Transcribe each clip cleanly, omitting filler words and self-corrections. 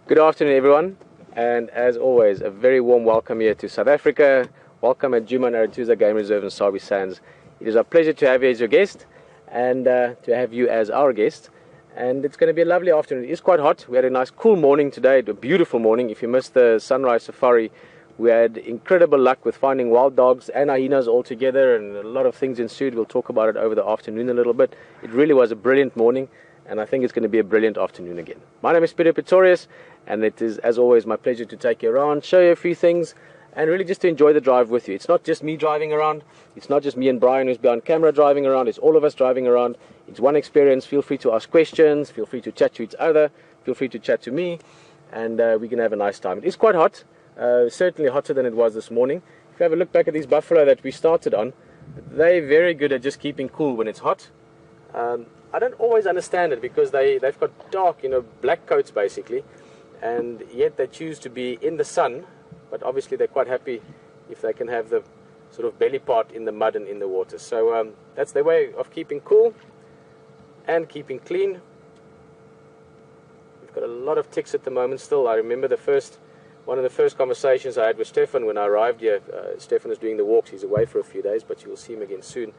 Good afternoon, everyone, and as always, a very warm welcome here to South Africa. Welcome at Djuma and Aratuza Game Reserve in Sabi Sands. It is our pleasure to have you as your guest and to have you as our guest. And it's going to be a lovely afternoon. It is quite hot. We had a nice cool morning today, a beautiful morning. If you missed the sunrise safari, we had incredible luck with finding wild dogs and hyenas all together, and a lot of things ensued. We'll talk about it over the afternoon a little bit. It really was a brilliant morning, and I think it's going to be a brilliant afternoon again. My name is Peter Pretorius, and it is, as always, my pleasure to take you around, show you a few things, and really just to enjoy the drive with you. It's not just me driving around. It's not just me and Brian who's behind camera driving around. It's all of us driving around. It's one experience. Feel free to ask questions. Feel free to chat to each other. Feel free to chat to me, and we can have a nice time. It is quite hot, certainly hotter than it was this morning. If you have a look back at these buffalo that we started on, they're very good at just keeping cool when it's hot. I don't always understand it because they've got dark, black coats basically, and yet they choose to be in the sun, but obviously they're quite happy if they can have the sort of belly part in the mud and in the water. So that's their way of keeping cool and keeping clean. We've got a lot of ticks at the moment still. I remember one of the first conversations I had with Stefan when I arrived here. Stefan is doing the walks. He's away for a few days, but you will see him again soon.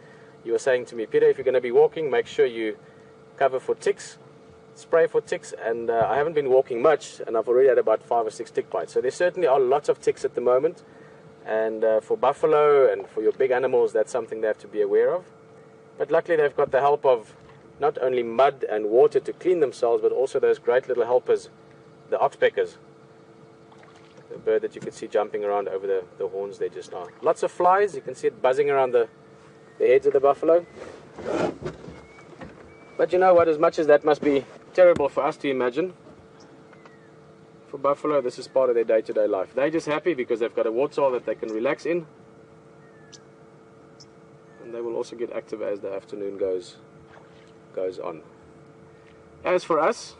You were saying to me, Peter, if you're going to be walking, make sure you cover for ticks, spray for ticks, and I haven't been walking much, and I've already had about 5 or 6 tick bites. So there certainly are lots of ticks at the moment, and for buffalo and for your big animals, that's something they have to be aware of. But luckily they've got the help of not only mud and water to clean themselves, but also those great little helpers, the oxpeckers, the bird that you could see jumping around over the horns there just now. Lots of flies. You can see it buzzing around the heads of the buffalo. But you know what, as much as that must be terrible for us to imagine, for buffalo this is part of their day-to-day life. They're just happy because they've got a waterhole that they can relax in, and they will also get active as the afternoon goes on. As for us,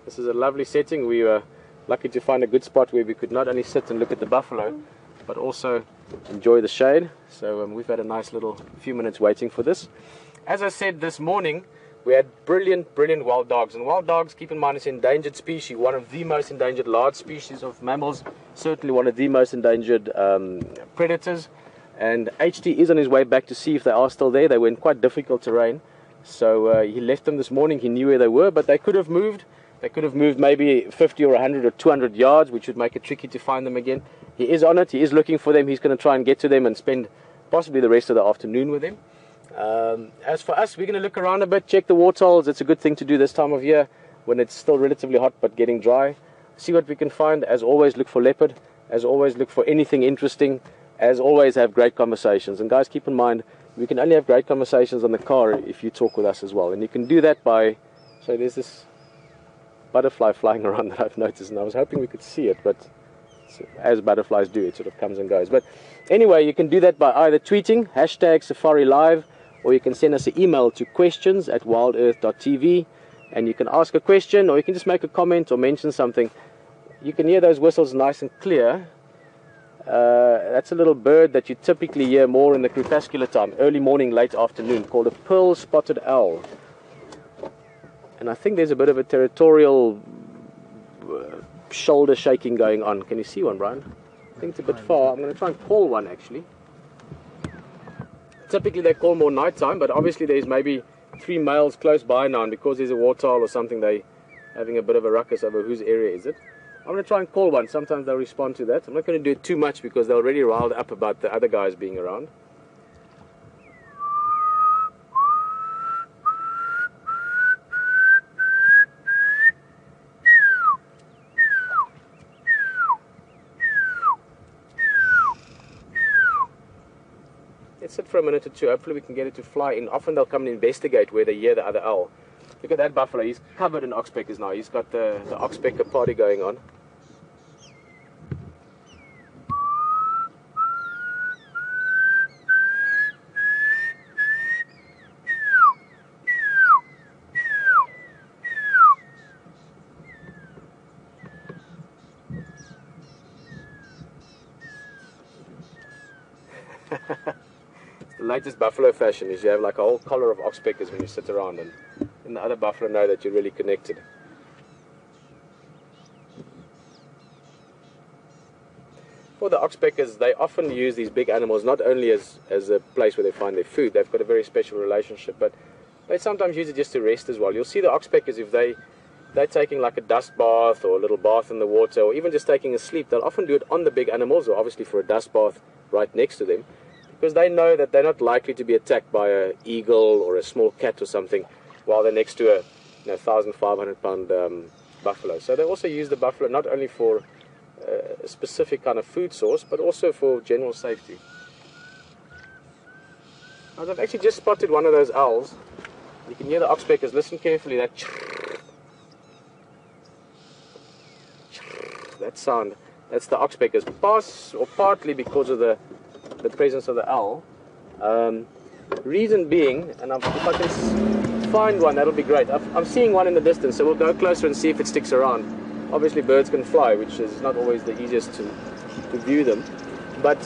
this is a lovely setting. We were lucky to find a good spot where we could not only sit and look at the buffalo, but also enjoy the shade. So we've had a nice little few minutes waiting for this. As I said, this morning we had brilliant wild dogs. And wild dogs, keep in mind, it's an endangered species, one of the most endangered large species of mammals, certainly one of the most endangered predators. And HT is on his way back to see if they are still there. They were in quite difficult terrain, so he left them this morning. He knew where they were, but they could have moved. They could have moved maybe 50 or 100 or 200 yards, which would make it tricky to find them again. He is on it. He is looking for them. He's going to try and get to them and spend possibly the rest of the afternoon with them. As for us, we're going to look around a bit, check the waterholes. It's a good thing to do this time of year when it's still relatively hot but getting dry. See what we can find. As always, look for leopard. As always, look for anything interesting. As always, have great conversations. And guys, keep in mind, we can only have great conversations on the car if you talk with us as well. And you can do that by, so there's this butterfly flying around that I've noticed, and I was hoping we could see it, but as butterflies do, it sort of comes and goes. But anyway, you can do that by either tweeting #SafariLive, or you can send us an email to questions@WildEarthTV, and you can ask a question, or you can just make a comment or mention something. You can hear those whistles nice and clear. That's a little bird that you typically hear more in the crepuscular time, early morning, late afternoon, called a pearl-spotted owl. And I think there's a bit of a territorial shoulder shaking going on. Can you see one, Brian? I think it's a bit far. I'm going to try and call one actually. Typically they call more nighttime, but obviously there's maybe 3 males close by now, and because there's a waterhole or something, they're having a bit of a ruckus over whose area is it. I'm going to try and call one. Sometimes they'll respond to that. I'm not going to do it too much because they're already riled up about the other guys being around. Let's sit for a minute or two. Hopefully we can get it to fly in. Often they'll come and investigate where they hear the other owl. Look at that buffalo. He's covered in oxpeckers now. He's got the oxpecker party going on. The latest buffalo fashion is you have like a whole collar of oxpeckers when you sit around, and the other buffalo know that you're really connected. for the oxpeckers, they often use these big animals not only as a place where they find their food. They've got a very special relationship, but they sometimes use it just to rest as well. You'll see the oxpeckers, if they're taking like a dust bath or a little bath in the water, or even just taking a sleep, they'll often do it on the big animals, or obviously for a dust bath right next to them, because they know that they're not likely to be attacked by an eagle or a small cat or something while they're next to a 1,500 pound buffalo. So they also use the buffalo not only for a specific kind of food source, but also for general safety. Now, I've actually just spotted one of those owls. You can hear the oxpeckers. Listen carefully. That sound. That's the oxpeckers. Partly because of the presence of the owl. Reason being, and if I can find one, that'll be great. I'm seeing one in the distance, so we'll go closer and see if it sticks around. Obviously birds can fly, which is not always the easiest to view them. But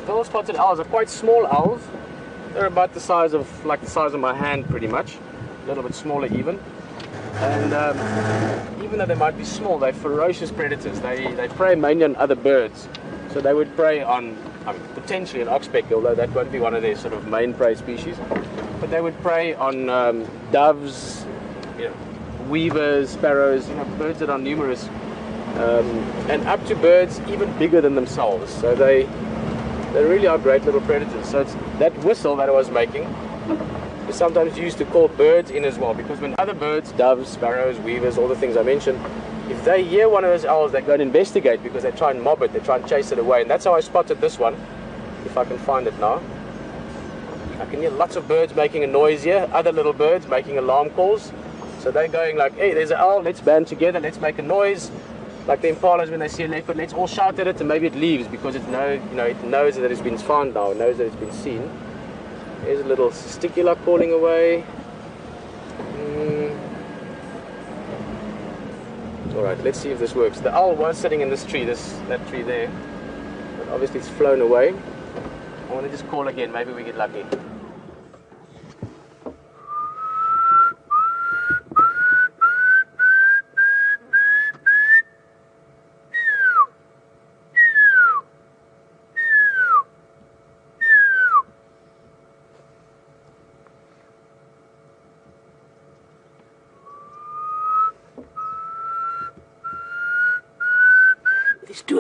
pearl-spotted owls are quite small owls. They're about the size of my hand pretty much. A little bit smaller even. And even though they might be small, they're ferocious predators. They prey mainly on other birds. So they would prey on, potentially an oxpecker, although that won't be one of their sort of main prey species. But they would prey on doves, weavers, sparrows, birds that are numerous, and up to birds even bigger than themselves. So they really are great little predators. So it's that whistle that I was making is sometimes used to call birds in as well, because when other birds, doves, sparrows, weavers, all the things I mentioned, if they hear one of those owls, they go and investigate because they try and mob it, they try and chase it away. And that's how I spotted this one, if I can find it now. I can hear lots of birds making a noise here, other little birds making alarm calls. So they're going like, hey, there's an owl, let's band together, let's make a noise. Like the impalas when they see a leopard, let's all shout at it and maybe it leaves because it knows that it's been found now, it knows that it's been seen. There's a little sticula calling away. Alright, let's see if this works. The owl was sitting in this tree, that tree there. But obviously it's flown away. I want to just call again, maybe we get lucky.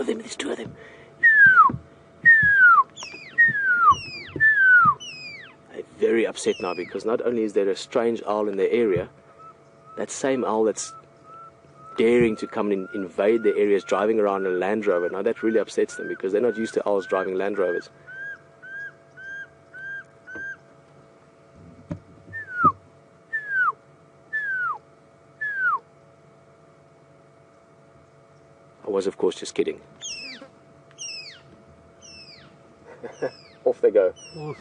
There's two of them. They're very upset now because not only is there a strange owl in their area, that same owl that's daring to come and invade their areas driving around in a Land Rover. Now that really upsets them because they're not used to owls driving Land Rovers. I was, of course, just kidding. Off they go.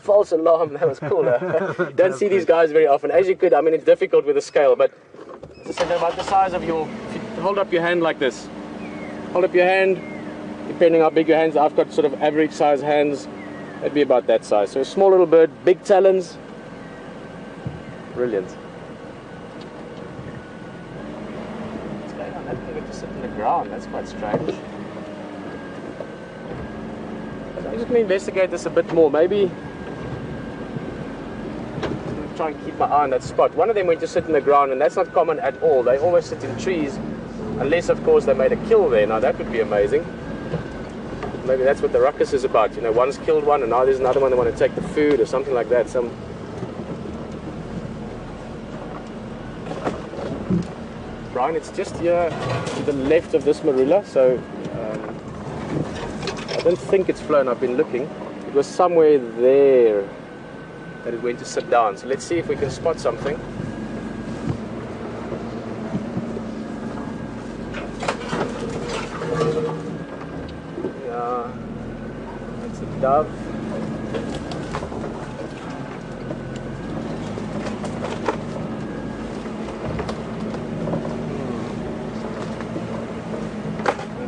False alarm, that was cool. Don't see these guys very often. As you could, it's difficult with a scale, but as I said, they're about the size of your... If you hold up your hand like this. Hold up your hand, depending how big your hands are. I've got sort of average size hands. That'd be about that size. So a small little bird, big talons. Brilliant. What's going on? That thing just sit in the ground. That's quite strange. I'm just going to investigate this a bit more. Maybe try and keep my eye on that spot. One of them went to sit in the ground, and that's not common at all. They always sit in trees, unless of course they made a kill there. Now that would be amazing. Maybe that's what the ruckus is about. One's killed one, and now there's another one that want to take the food or something like that. Brian, it's just here to the left of this marula, so I don't think it's flown. I've been looking. It was somewhere there that it went to sit down. So let's see if we can spot something. Yeah, that's a dove.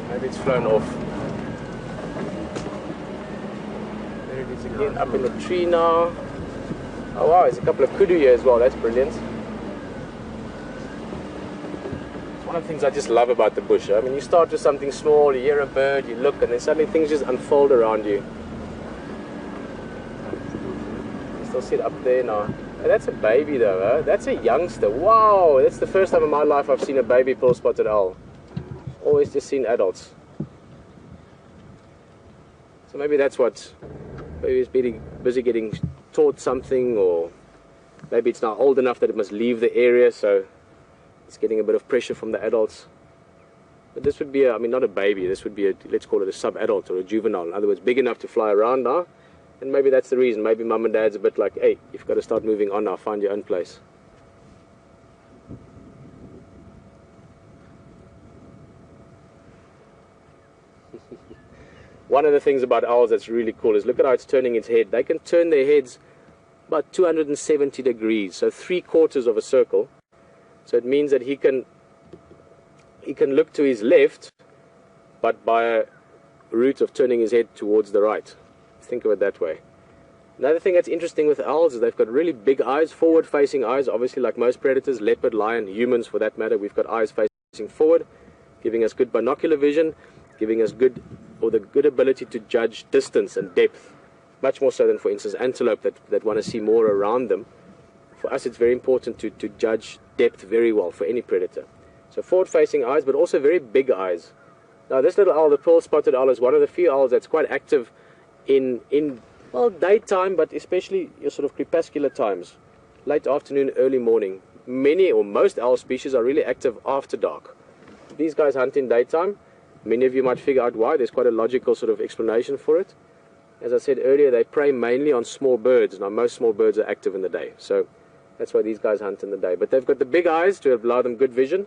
Maybe it's flown off. Again, up in the tree now. Oh wow, there's a couple of kudu here as well, that's brilliant. one of the things I just love about the bush. I mean, you start with something small, you hear a bird, you look, and then suddenly things just unfold around you. You still see it up there now. And that's a baby though, huh? That's a youngster. Wow, that's the first time in my life I've seen a baby pearl-spotted owl. Always just seen adults. So maybe that's what, maybe it's busy getting taught something, or maybe it's now old enough that it must leave the area, so it's getting a bit of pressure from the adults. But this would be I mean, not a baby, this would be a, let's call it a sub-adult or a juvenile. In other words, big enough to fly around now. And maybe that's the reason. Maybe mum and dad's a bit like, hey, you've got to start moving on now, find your own place. One of the things about owls that's really cool is look at how it's turning its head. They can turn their heads about 270 degrees, so 3/4 of a circle. So it means that he can look to his left, but by a route of turning his head towards the right. Think of it that way. Another thing that's interesting with owls is they've got really big eyes, forward-facing eyes, obviously like most predators, leopard, lion, humans for that matter. We've got eyes facing forward, giving us good binocular vision, giving us the good ability to judge distance and depth, much more so than, for instance, antelope that want to see more around them. For us, it's very important to judge depth very well for any predator. So forward-facing eyes, but also very big eyes. Now, this little owl, the pearl-spotted owl, is one of the few owls that's quite active in well, daytime, but especially your sort of crepuscular times, late afternoon, early morning. Many or most owl species are really active after dark. These guys hunt in daytime. Many of you might figure out why. There's quite a logical sort of explanation for it. As I said earlier, they prey mainly on small birds. Now, most small birds are active in the day, so that's why these guys hunt in the day. But they've got the big eyes to allow them good vision.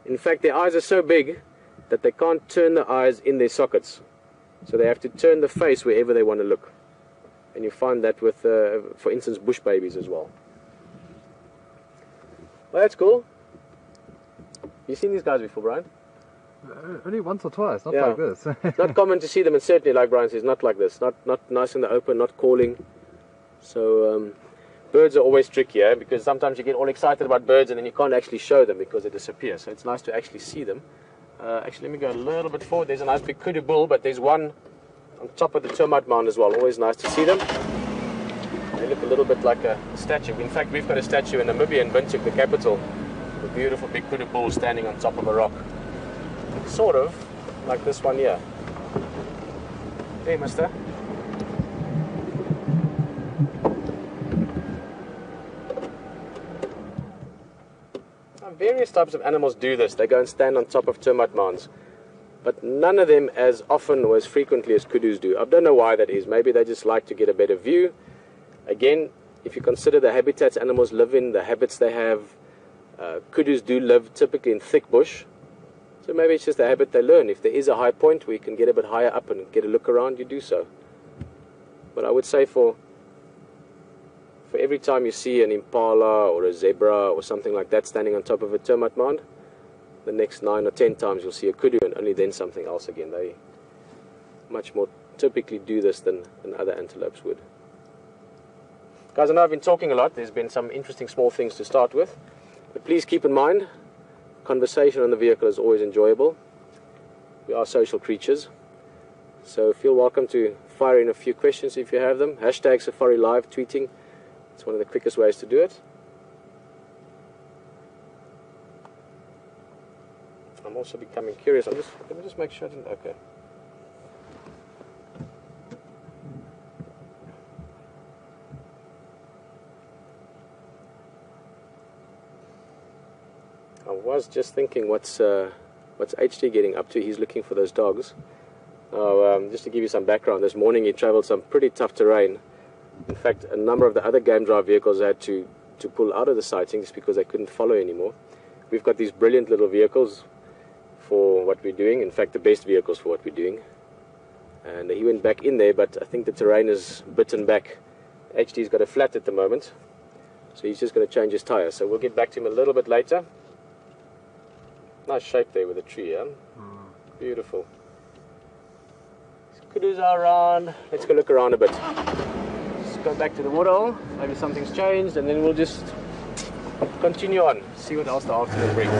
In fact, their eyes are so big that they can't turn the eyes in their sockets. So they have to turn the face wherever they want to look. And you find that with, for instance, bush babies as well. Well, that's cool. You seen these guys before, Brian? Only once or twice, not like this. It's not common to see them, and certainly, like Brian says, not like this. Not nice in the open, not calling. So birds are always trickier, because sometimes you get all excited about birds and then you can't actually show them because they disappear. So it's nice to actually see them. Actually, let me go a little bit forward. There's a nice big kudu bull, but there's one on top of the termite mound as well. Always nice to see them. They look a little bit like a statue. In fact, we've got a statue in Namibia, in Windhoek, the capital. A beautiful big kudu bull standing on top of a rock. Sort of like this one here. Hey, mister. Now, various types of animals do this. They go and stand on top of termite mounds. But none of them as often or as frequently as kudus do. I don't know why that is. Maybe they just like to get a better view. Again, if you consider the habitats animals live in, the habits they have, kudus do live typically in thick bush. So maybe it's just a habit they learn. If there is a high point where you can get a bit higher up and get a look around, you do so. But I would say for every time you see an impala or a zebra or something like that standing on top of a termite mound, the next 9 or 10 times you'll see a kudu, and only then something else again. They much more typically do this than other antelopes would. Guys, I know I've been talking a lot. There's been some interesting small things to start with. But please keep in mind, conversation on the vehicle is always enjoyable. We are social creatures. So feel welcome to fire in a few questions if you have them. Hashtag Safari Live tweeting. It's one of the quickest ways to do it. I'm also becoming curious. Let me just make sure I didn't. Okay. I was just thinking, what's HT getting up to? He's looking for those dogs. Just to give you some background, this morning he traveled some pretty tough terrain. In fact, a number of the other game drive vehicles had to pull out of the sighting just because they couldn't follow anymore. We've got these brilliant little vehicles for what we're doing. In fact, the best vehicles for what we're doing. And he went back in there, but I think the terrain is bitten back. HT's got a flat at the moment, so he's just going to change his tire. So we'll get back to him a little bit later. Nice shape there with the tree, yeah? Beautiful. Kudus are around. Let's go look around a bit. Let's go back to the waterhole. Maybe something's changed, and then we'll just continue on. See what else the afternoon brings.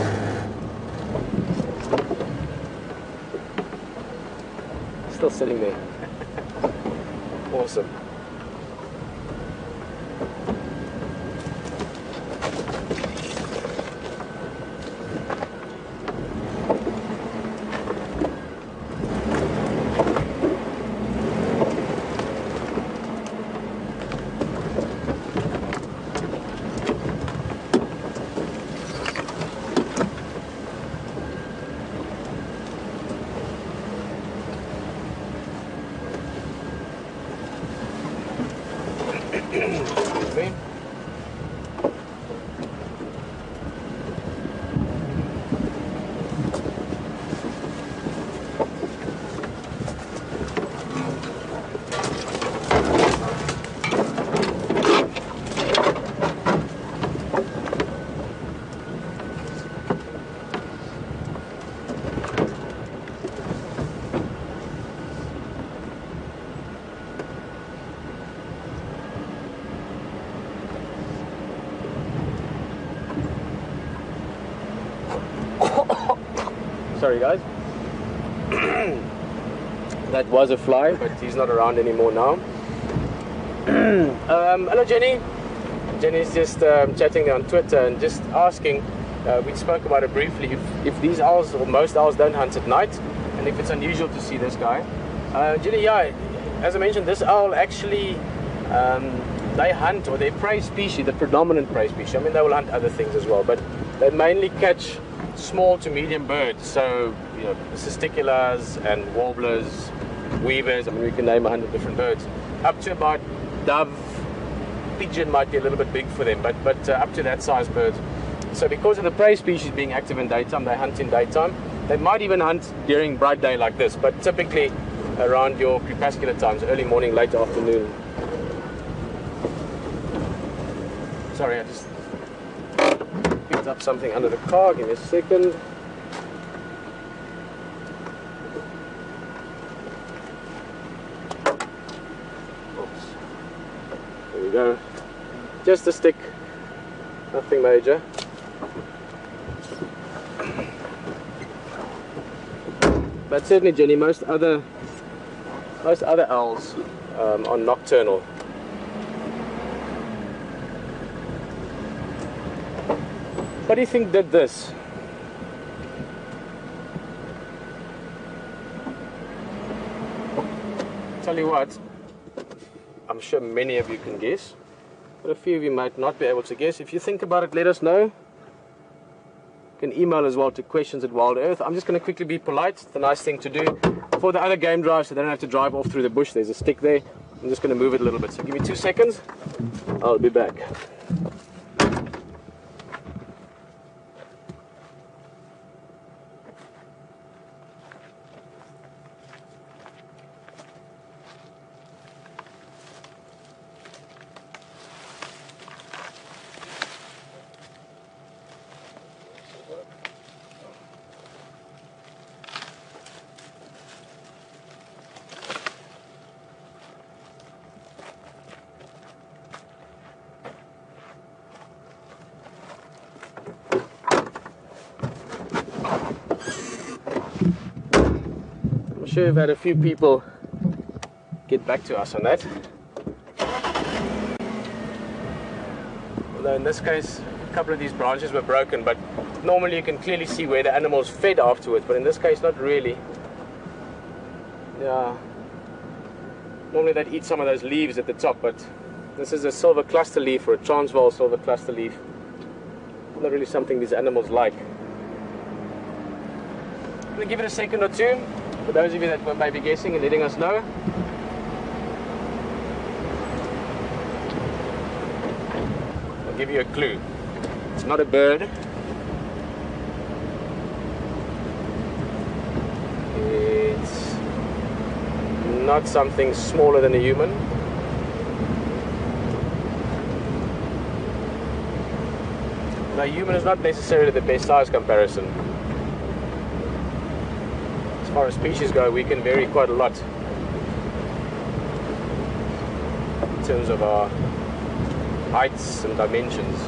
Still sitting there. Awesome. Sorry guys. That was a fly, but he's not around anymore now. Hello Jenny. Jenny's just chatting there on Twitter and just asking, we spoke about it briefly, if these owls, or most owls, don't hunt at night, and if it's unusual to see this guy. Jenny, yeah, as I mentioned, this owl actually, they hunt, or their prey species, the predominant prey species, I mean they will hunt other things as well, but they mainly catch small to medium birds, so you know, cisticulars and warblers, weavers, I mean we can name 100 different birds, up to about dove, pigeon might be a little bit big for them, but up to that size birds. So because of the prey species being active in daytime, they hunt in daytime. They might even hunt during bright day like this, but typically around your crepuscular times, early morning, late afternoon. Sorry, I just picked up something under the car, give me a second. Oops. There we go. Just a stick, nothing major. But certainly, Jenny, most other owls are nocturnal. What do you think did this? Tell you what, I'm sure many of you can guess, but a few of you might not be able to guess. If you think about it, let us know. You can email as well to questions@WildEarth. I'm just going to quickly be polite. It's the nice thing to do for the other game drives, so they don't have to drive off through the bush. There's a stick there. I'm just going to move it a little bit. So give me 2 seconds. I'll be back. I'm sure we've had a few people get back to us on that. Although in this case, a couple of these branches were broken, but normally you can clearly see where the animals fed afterwards, but in this case, not really. Yeah. Normally they'd eat some of those leaves at the top, but this is a silver cluster leaf or a Transvaal silver cluster leaf. Not really something these animals like. I'm going to give it a second or two. For those of you that were maybe guessing and letting us know. I'll give you a clue. It's not a bird. It's not something smaller than a human. Now, human is not necessarily the best size comparison. As far as species go, we can vary quite a lot in terms of our heights and dimensions.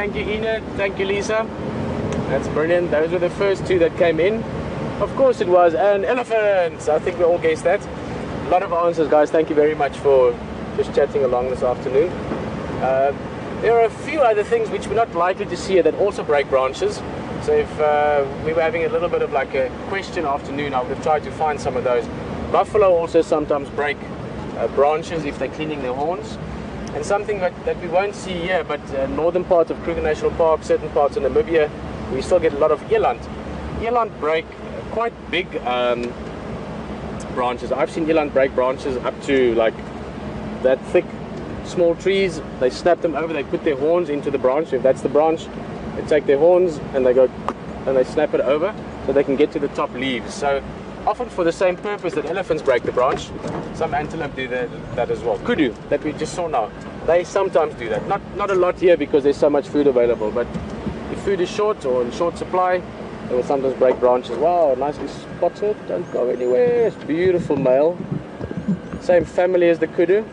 Thank you, Enid. Thank you, Lisa. That's brilliant. Those were the first two that came in. Of course it was an elephant. I think we all guessed that. A lot of answers, guys. Thank you very much for just chatting along this afternoon. There are a few other things which we're not likely to see here that also break branches. So if we were having a little bit of like a question afternoon, I would have tried to find some of those. Buffalo also sometimes break branches if they're cleaning their horns. And something that we won't see here, but northern part of Kruger National Park, certain parts of Namibia, we still get a lot of eland. Eland break quite big branches. I've seen eland break branches up to like that thick, small trees. They snap them over, they put their horns into the branch. If that's the branch, they take their horns and they go and they snap it over so they can get to the top leaves. So often for the same purpose that elephants break the branch, some antelope do that as well. Kudu, that we just saw now, they sometimes do that. Not a lot here because there's so much food available, but if food is short or in short supply, they will sometimes break branches. Wow, nicely spotted, don't go anywhere. It's beautiful male. Same family as the kudu.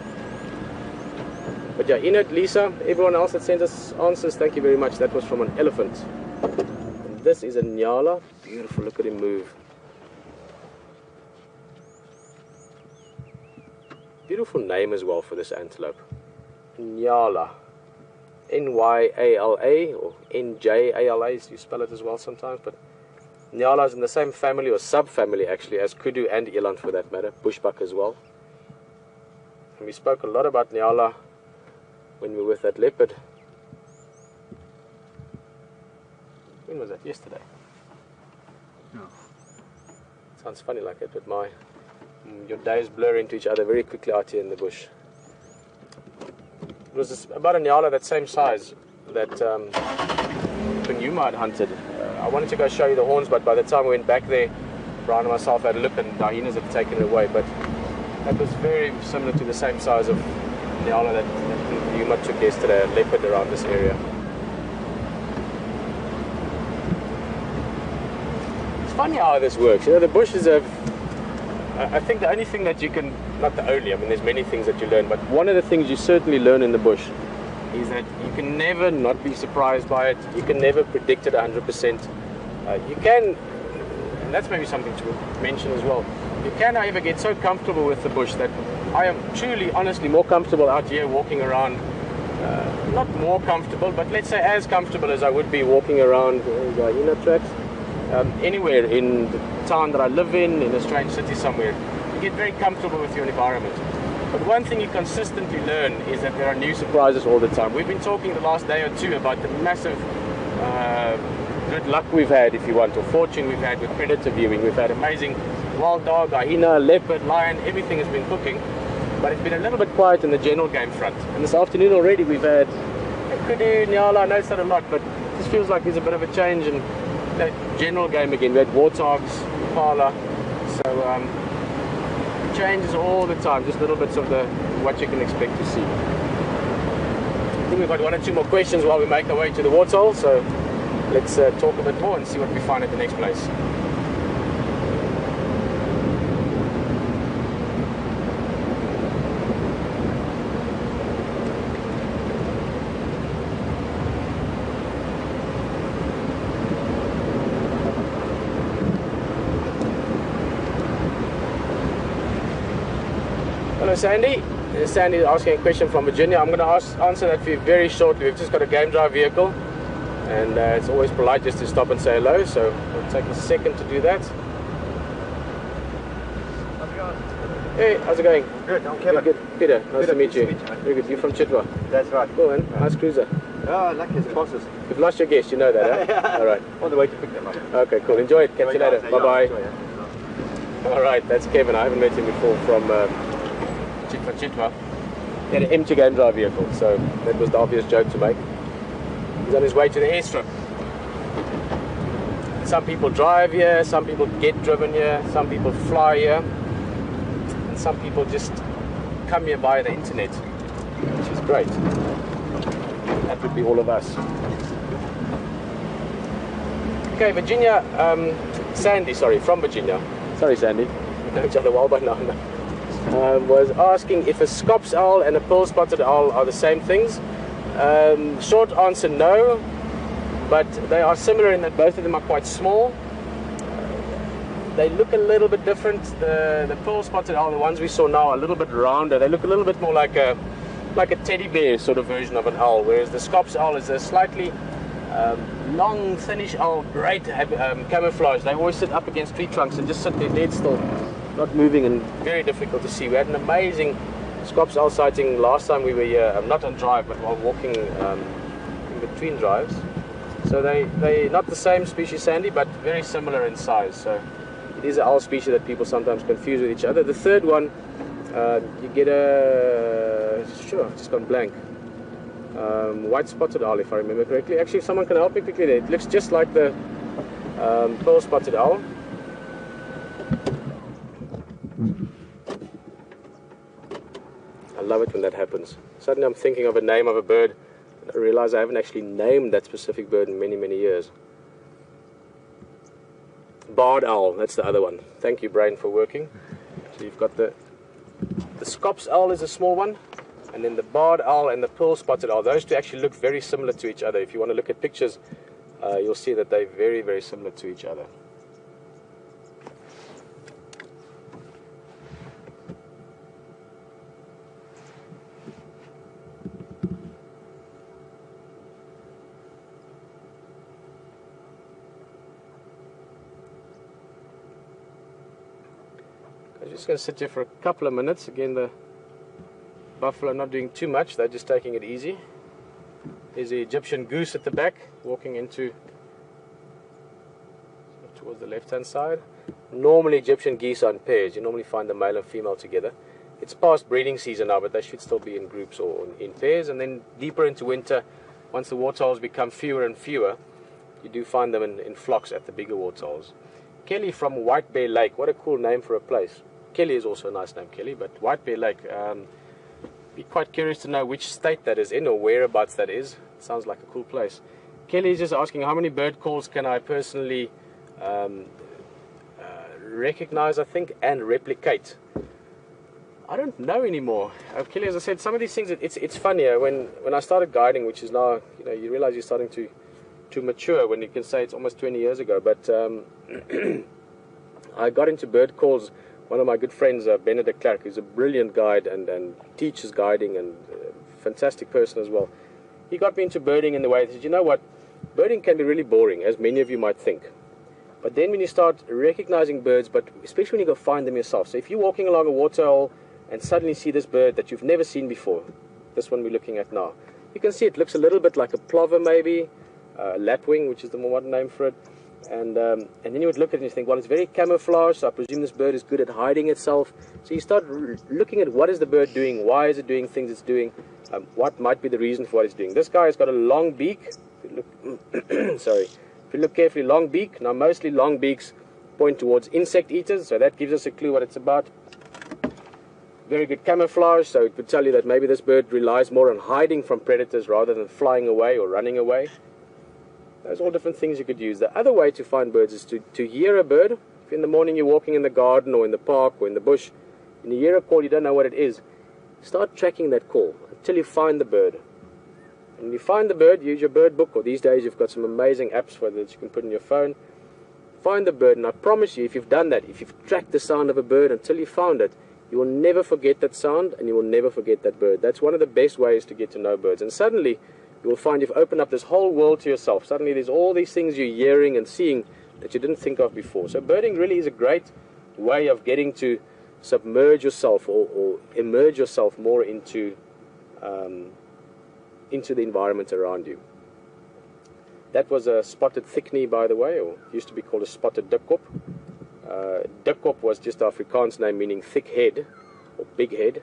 But yeah, Enid, Lisa, everyone else that sent us answers, thank you very much. That was from an elephant. And this is a nyala. Beautiful, look at him move. Beautiful name as well for this antelope. Nyala. N-Y-A-L-A or N-J-A-L-A, you spell it as well sometimes, but nyala is in the same family or subfamily actually as kudu and eland for that matter, bushbuck as well. And we spoke a lot about nyala when we were with that leopard. When was that? Yesterday. No. Sounds funny like that, but your days blur into each other very quickly out here in the bush. It was about a nyala that same size that Djuma had hunted. I wanted to go show you the horns, but by the time we went back there, Brian and myself had a look and the hyenas had taken it away. But that was very similar to the same size of nyala that Djuma took yesterday, a leopard around this area. It's funny how this works. You know, the bush is I think the only thing that you can, not the only, I mean there's many things that you learn, but one of the things you certainly learn in the bush is that you can never not be surprised by it. You can never predict it 100%. You can, and that's maybe something to mention as well, you can however get so comfortable with the bush that I am truly, honestly more comfortable out here walking around, not more comfortable, but let's say as comfortable as I would be walking around hyena tracks. Anywhere in the town that I live in a strange city somewhere, you get very comfortable with your environment. But one thing you consistently learn is that there are new surprises all the time. We've been talking the last day or two about the massive good luck we've had, if you want, or fortune we've had with predator viewing. We've had amazing wild dog, hyena, leopard, lion, everything has been cooking. But it's been a little bit quiet in the general game front. And this afternoon already we've had kudu, nyala, I know it's not a lot, but it just feels like there's a bit of a change in that general game again. We had warthogs, impala, so changes all the time, just little bits of what you can expect to see. I think we've got one or two more questions while we make our way to the waterhole, so let's talk a bit more and see what we find at the next place. Hello Sandy. Sandy is asking a question from Virginia. I'm going to answer that for you very shortly. We've just got a game drive vehicle and it's always polite just to stop and say hello, so we'll take a second to do that. How's it going? Hey, how's it going? Good, I'm Kevin. Good. Peter, nice to meet you. Very good. You're from Chitwa? That's right. Cool, man. Nice cruiser. Oh, lucky as bosses. You've lost your guest, you know that, eh? All right. On the way to pick them up. Okay, cool. Enjoy it. Catch you later. Bye-bye. Yeah. All right, that's Kevin. I haven't met him before from Chitwa. He had an empty game drive vehicle, so that was the obvious joke to make. He's on his way to the airstrip. Some people drive here, some people get driven here, some people fly here, and some people just come here via the internet, which is great. That would be all of us. Okay, Virginia, Sandy, from Virginia. Sorry, Sandy. We know each other well by now. Was asking if a scops owl and a pearl-spotted owl are the same things. Short answer, no. But they are similar in that both of them are quite small. They look a little bit different. The pearl spotted owl, the ones we saw now, are a little bit rounder. They look a little bit more like a teddy bear sort of version of an owl, whereas the Scops owl is a slightly long, thinnish owl, great camouflage. They always sit up against tree trunks and just sit there dead still, not moving, and very difficult to see. We had an amazing Scops owl sighting last time we were here, not on drive, but while walking in between drives. So they're not the same species, Sandy, but very similar in size. So it is an owl species that people sometimes confuse with each other. The third one, you get a, sure, I've just gone blank. White spotted owl, if I remember correctly. Actually, if someone can help me quickly there, it looks just like the pearl spotted owl. I love it when that happens. Suddenly I'm thinking of a name of a bird, and I realize I haven't actually named that specific bird in many, many years. Barred owl, that's the other one. Thank you, brain, for working. So you've got the Scops owl is a small one, and then the barred owl and the pearl spotted owl. Those two actually look very similar to each other. If you want to look at pictures, you'll see that they're very, very similar to each other. I'm just going to sit here for a couple of minutes. Again, the buffalo not doing too much, they're just taking it easy. There's the Egyptian goose at the back, walking towards the left-hand side. Normally Egyptian geese are in pairs. You normally find the male and female together. It's past breeding season now, but they should still be in groups or in pairs. And then deeper into winter, once the waterholes become fewer and fewer, you do find them in flocks at the bigger waterholes. Kelly from White Bear Lake, what a cool name for a place. Kelly is also a nice name, Kelly, but White Bear Lake, be quite curious to know which state that is in or whereabouts that is. It sounds like a cool place. Kelly is just asking, how many bird calls can I personally recognize, I think, and replicate? I don't know anymore. Kelly, as I said, some of these things, it's funnier. When I started guiding, which is now, you realize you're starting to mature when you can say it's almost 20 years ago, but I got into bird calls. One of my good friends, Benedict Clark, who's a brilliant guide and teaches guiding and a fantastic person as well. He got me into birding in the way that, he said, you know what, birding can be really boring, as many of you might think. But then when you start recognizing birds, but especially when you go find them yourself. So if you're walking along a waterhole and suddenly see this bird that you've never seen before, this one we're looking at now, you can see it looks a little bit like a plover maybe, lapwing, which is the more modern name for it. And then you would look at it and you think, well, it's very camouflaged, so I presume this bird is good at hiding itself. So you start looking at what is the bird doing, why is it doing things it's doing, what might be the reason for what it's doing. This guy has got a long beak. If you look, sorry. If you look carefully, long beak. Now, mostly long beaks point towards insect eaters, so that gives us a clue what it's about. Very good camouflage, so it would tell you that maybe this bird relies more on hiding from predators rather than flying away or running away. There's all different things you could use. The other way to find birds is to hear a bird. If in the morning you're walking in the garden or in the park or in the bush, and you hear a call, you don't know what it is, start tracking that call until you find the bird. And when you find the bird, use your bird book, or these days you've got some amazing apps for that you can put in your phone. Find the bird, and I promise you, if you've done that, if you've tracked the sound of a bird until you found it, you will never forget that sound and you will never forget that bird. That's one of the best ways to get to know birds. And suddenly, you will find you've opened up this whole world to yourself. Suddenly there's all these things you're hearing and seeing that you didn't think of before. So birding really is a great way of getting to submerge yourself or immerse yourself more into the environment around you. That was a spotted thickney, by the way, or used to be called a spotted dikkop. Dikkop was just Afrikaans name meaning thick head or big head.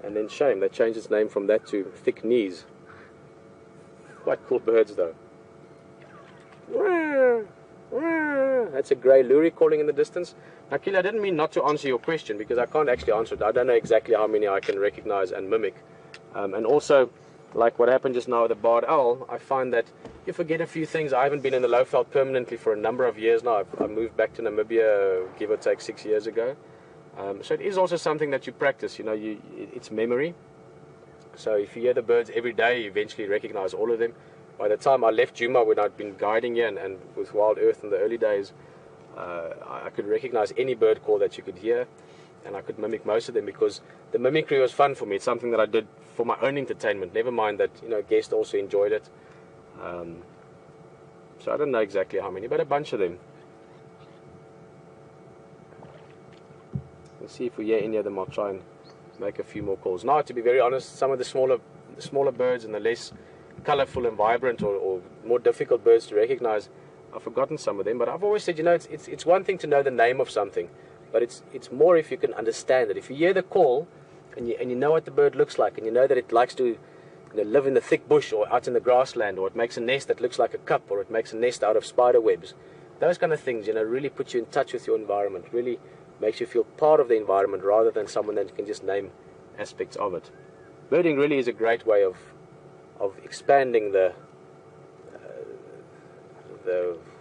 And then shame, they changed its name from that to thick knees. Quite cool birds though. That's a grey lory calling in the distance. Now, Kelly, I didn't mean not to answer your question because I can't actually answer it. I don't know exactly how many I can recognize and mimic. And also, like what happened just now with the barred owl, I find that you forget a few things. I haven't been in the Lowveld permanently for a number of years now. I moved back to Namibia, give or take 6 years ago. So it is also something that you practice. It's memory. So if you hear the birds every day, you eventually recognize all of them. By the time I left Djuma, when I'd been guiding here and with Wild Earth in the early days, I could recognize any bird call that you could hear, and I could mimic most of them because the mimicry was fun for me. It's something that I did for my own entertainment. Never mind that guests also enjoyed it. So I don't know exactly how many, but a bunch of them. Let's see if we hear any of them. I'll try and make a few more calls. Now, to be very honest, some of the smaller birds and the less colorful and vibrant or more difficult birds to recognize, I've forgotten some of them. But I've always said, it's one thing to know the name of something, but it's more if you can understand it. If you hear the call and you know what the bird looks like, and you know that it likes to live in the thick bush or out in the grassland, or it makes a nest that looks like a cup, or it makes a nest out of spider webs, those kind of things, really put you in touch with your environment, really makes you feel part of the environment rather than someone that can just name aspects of it. Birding really is a great way of expanding the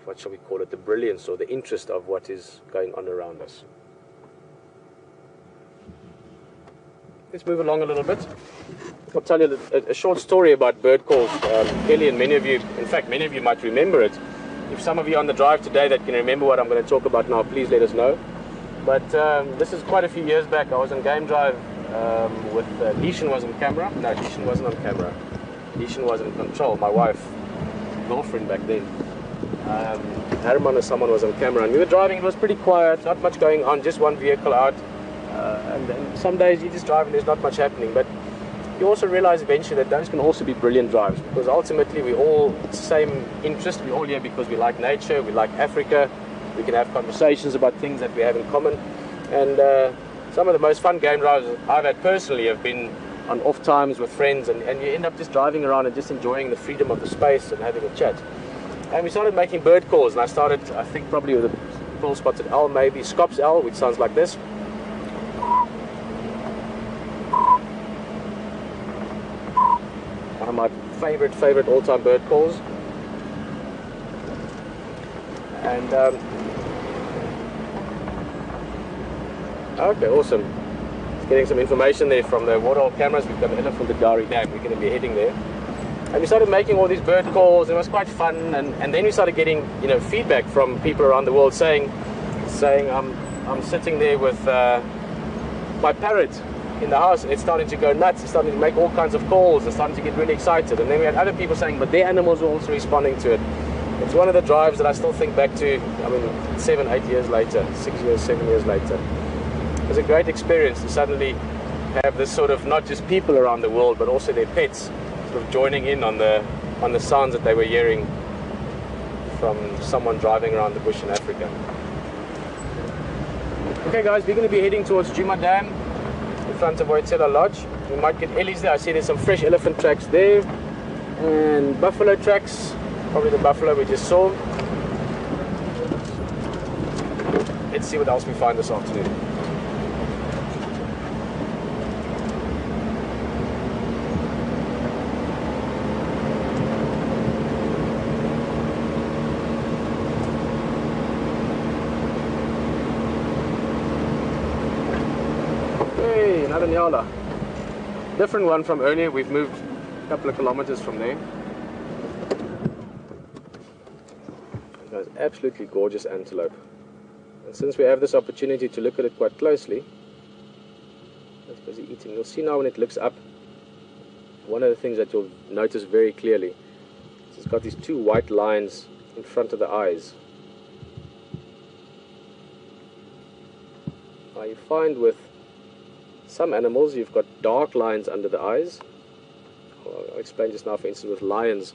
what shall we call it, the brilliance or the interest of what is going on around us. Let's move along a little bit. I'll tell you a short story about bird calls. Kelly and many of you might remember it. If some of you on the drive today that can remember what I'm going to talk about now, please let us know. But this is quite a few years back. I was on game drive with Leishan was on camera. No, Leishan wasn't on camera. Leishan was in control. My wife, girlfriend back then. Herman or someone was on camera, and we were driving. It was pretty quiet, not much going on, just one vehicle out. And then some days you just drive and there's not much happening. But you also realize eventually that those can also be brilliant drives, because ultimately we all same interest. We're all here because we like nature, we like Africa. We can have conversations about things that we have in common. And some of the most fun game drives I've had personally have been on off times with friends, and you end up just driving around and just enjoying the freedom of the space and having a chat. And we started making bird calls, and I started, I think, probably with a full-spotted owl, maybe Scops owl, which sounds like this. One of my favorite all-time bird calls. And okay, awesome. Just getting some information there from the waterhole cameras. We've got the elephant at Gari Dam. We're going to be heading there. And we started making all these bird calls. It was quite fun. And then we started getting feedback from people around the world saying I'm sitting there with my parrot in the house, and it's starting to go nuts. It's starting to make all kinds of calls. It's starting to get really excited. And then we had other people saying, but their animals are also responding to it. It's one of the drives that I still think back to, 7, 8 years later, 6 years, 7 years later. It was a great experience to suddenly have this sort of, not just people around the world, but also their pets, sort of joining in on the sounds that they were hearing from someone driving around the bush in Africa. Okay guys, we're going to be heading towards Djuma Dam, in front of Wojciech Lodge. We might get Ellie's there. I see there's some fresh elephant tracks there, and buffalo tracks. Probably the buffalo we just saw. Let's see what else we find this afternoon. Hey, another nyala. Different one from earlier. We've moved a couple of kilometers from there. It's absolutely gorgeous antelope, and since we have this opportunity to look at it quite closely, it's busy eating. You'll see now when it looks up, one of the things that you'll notice very clearly is it's got these two white lines in front of the eyes. Now you find with some animals you've got dark lines under the eyes. I'll explain just now, for instance, with lions.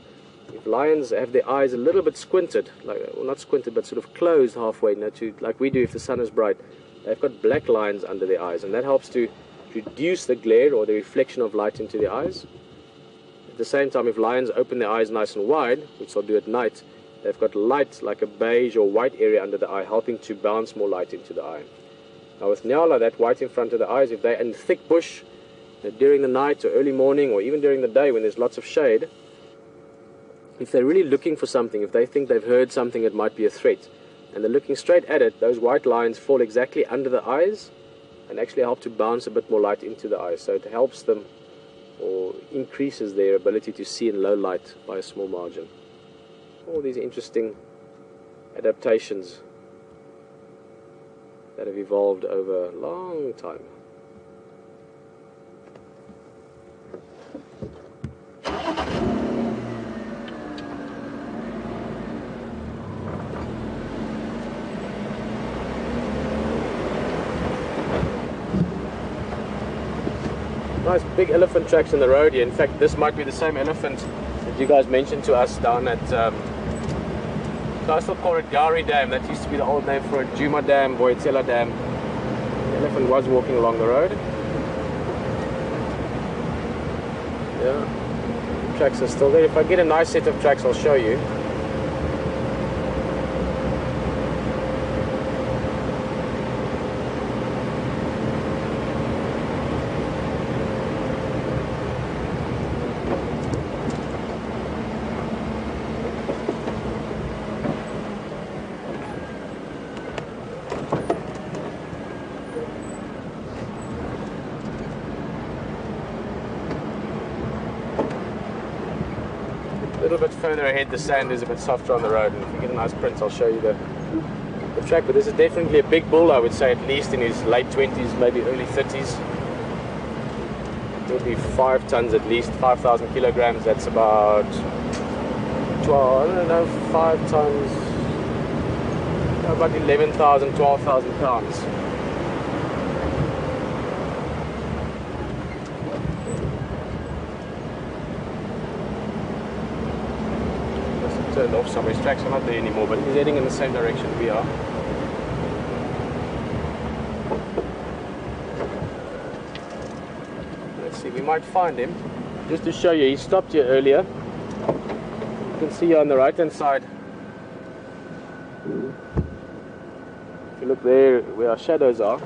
If lions have their eyes a little bit squinted, well, not squinted, but sort of closed halfway, like we do if the sun is bright, they've got black lines under their eyes, and that helps to reduce the glare or the reflection of light into the eyes. At the same time, if lions open their eyes nice and wide, which they'll do at night, they've got light, like a beige or white area under the eye, helping to bounce more light into the eye. Now with nyala, that white in front of the eyes, if they're in thick bush, during the night or early morning, or even during the day when there's lots of shade, if they're really looking for something, if they think they've heard something that might be a threat, and they're looking straight at it, those white lines fall exactly under the eyes and actually help to bounce a bit more light into the eyes. So it helps them or increases their ability to see in low light by a small margin. All these interesting adaptations that have evolved over a long time. Nice big elephant tracks in the road here. In fact, this might be the same elephant that you guys mentioned to us down at, I still call it Gari Dam. That used to be the old name for a Djuma Dam, Boyetsela Dam. The elephant was walking along the road. Yeah, tracks are still there. If I get a nice set of tracks, I'll show you. A little bit further ahead, the sand is a bit softer on the road, and if you get a nice print, I'll show you the track. But this is definitely a big bull, I would say, at least in his late 20s, maybe early 30s. It would be 5 tons at least, 5,000 kilograms. That's about 12, I don't know, 5 tons, about 11,000, 12,000 pounds. Turned off some of his tracks are not there anymore, but he's heading in the same direction we are. Let's see, we might find him. Just to show you, he stopped here earlier. You can see here on the right hand side. If you look there where our shadows are,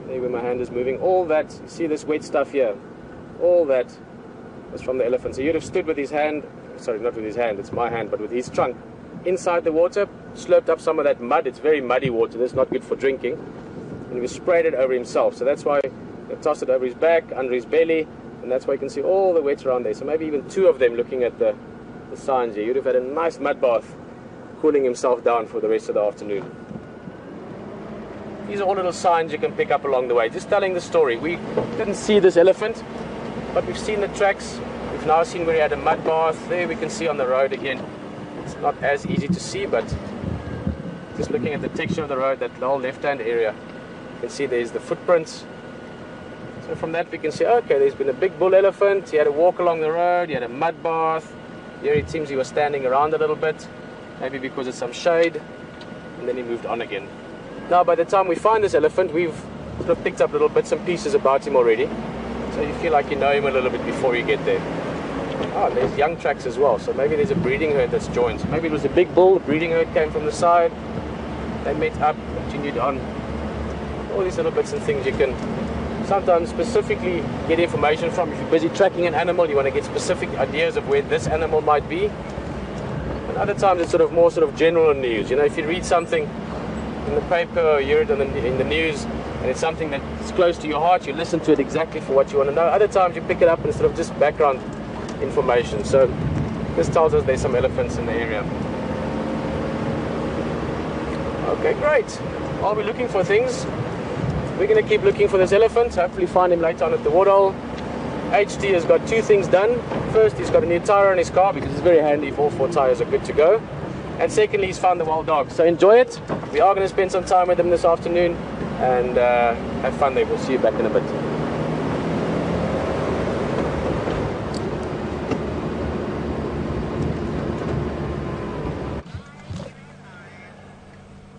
there where my hand is moving, all that, you see this wet stuff here, all that was from the elephant. So you'd have stood with his hand, sorry, not with his hand, it's my hand, but with his trunk inside the water, slurped up some of that mud. It's very muddy water, that's not good for drinking, and he sprayed it over himself. So that's why they tossed it over his back, under his belly, and that's why you can see all the wet around there. So maybe even 2 of them looking at the signs here. You'd have had a nice mud bath, cooling himself down for the rest of the afternoon. These are all little signs you can pick up along the way, just telling the story. We didn't see this elephant, but we've seen the tracks. We've now seen where he had a mud bath. There we can see on the road again. It's not as easy to see, but just looking at the texture of the road, that whole left-hand area, you can see there's the footprints. So from that we can see, okay, there's been a big bull elephant. He had a walk along the road. He had a mud bath. Here it seems he was standing around a little bit, maybe because of some shade, and then he moved on again. Now by the time we find this elephant, we've sort of picked up little bits and pieces about him already. So you feel like you know him a little bit before you get there. Oh, there's young tracks as well, so maybe there's a breeding herd that's joined. So maybe it was a big bull, the breeding herd came from the side, they met up, continued on. All these little bits and things you can sometimes specifically get information from. If you're busy tracking an animal, you want to get specific ideas of where this animal might be. And other times it's more general news. You know, if you read something in the paper or you hear it in the news, and it's something that's close to your heart, you listen to it exactly for what you want to know. Other times you pick it up and it's just background information. So this tells us there's some elephants in the area. Okay, great. I'll be looking for things. We're going to keep looking for this elephant, hopefully find him later on at the waterhole. HT has got 2 things done. First, he's got a new tire on his car, because it's very handy if all 4 tires are good to go. And secondly, he's found the wild dog. So enjoy it. We are going to spend some time with him this afternoon, and have fun there. We'll see you back in a bit.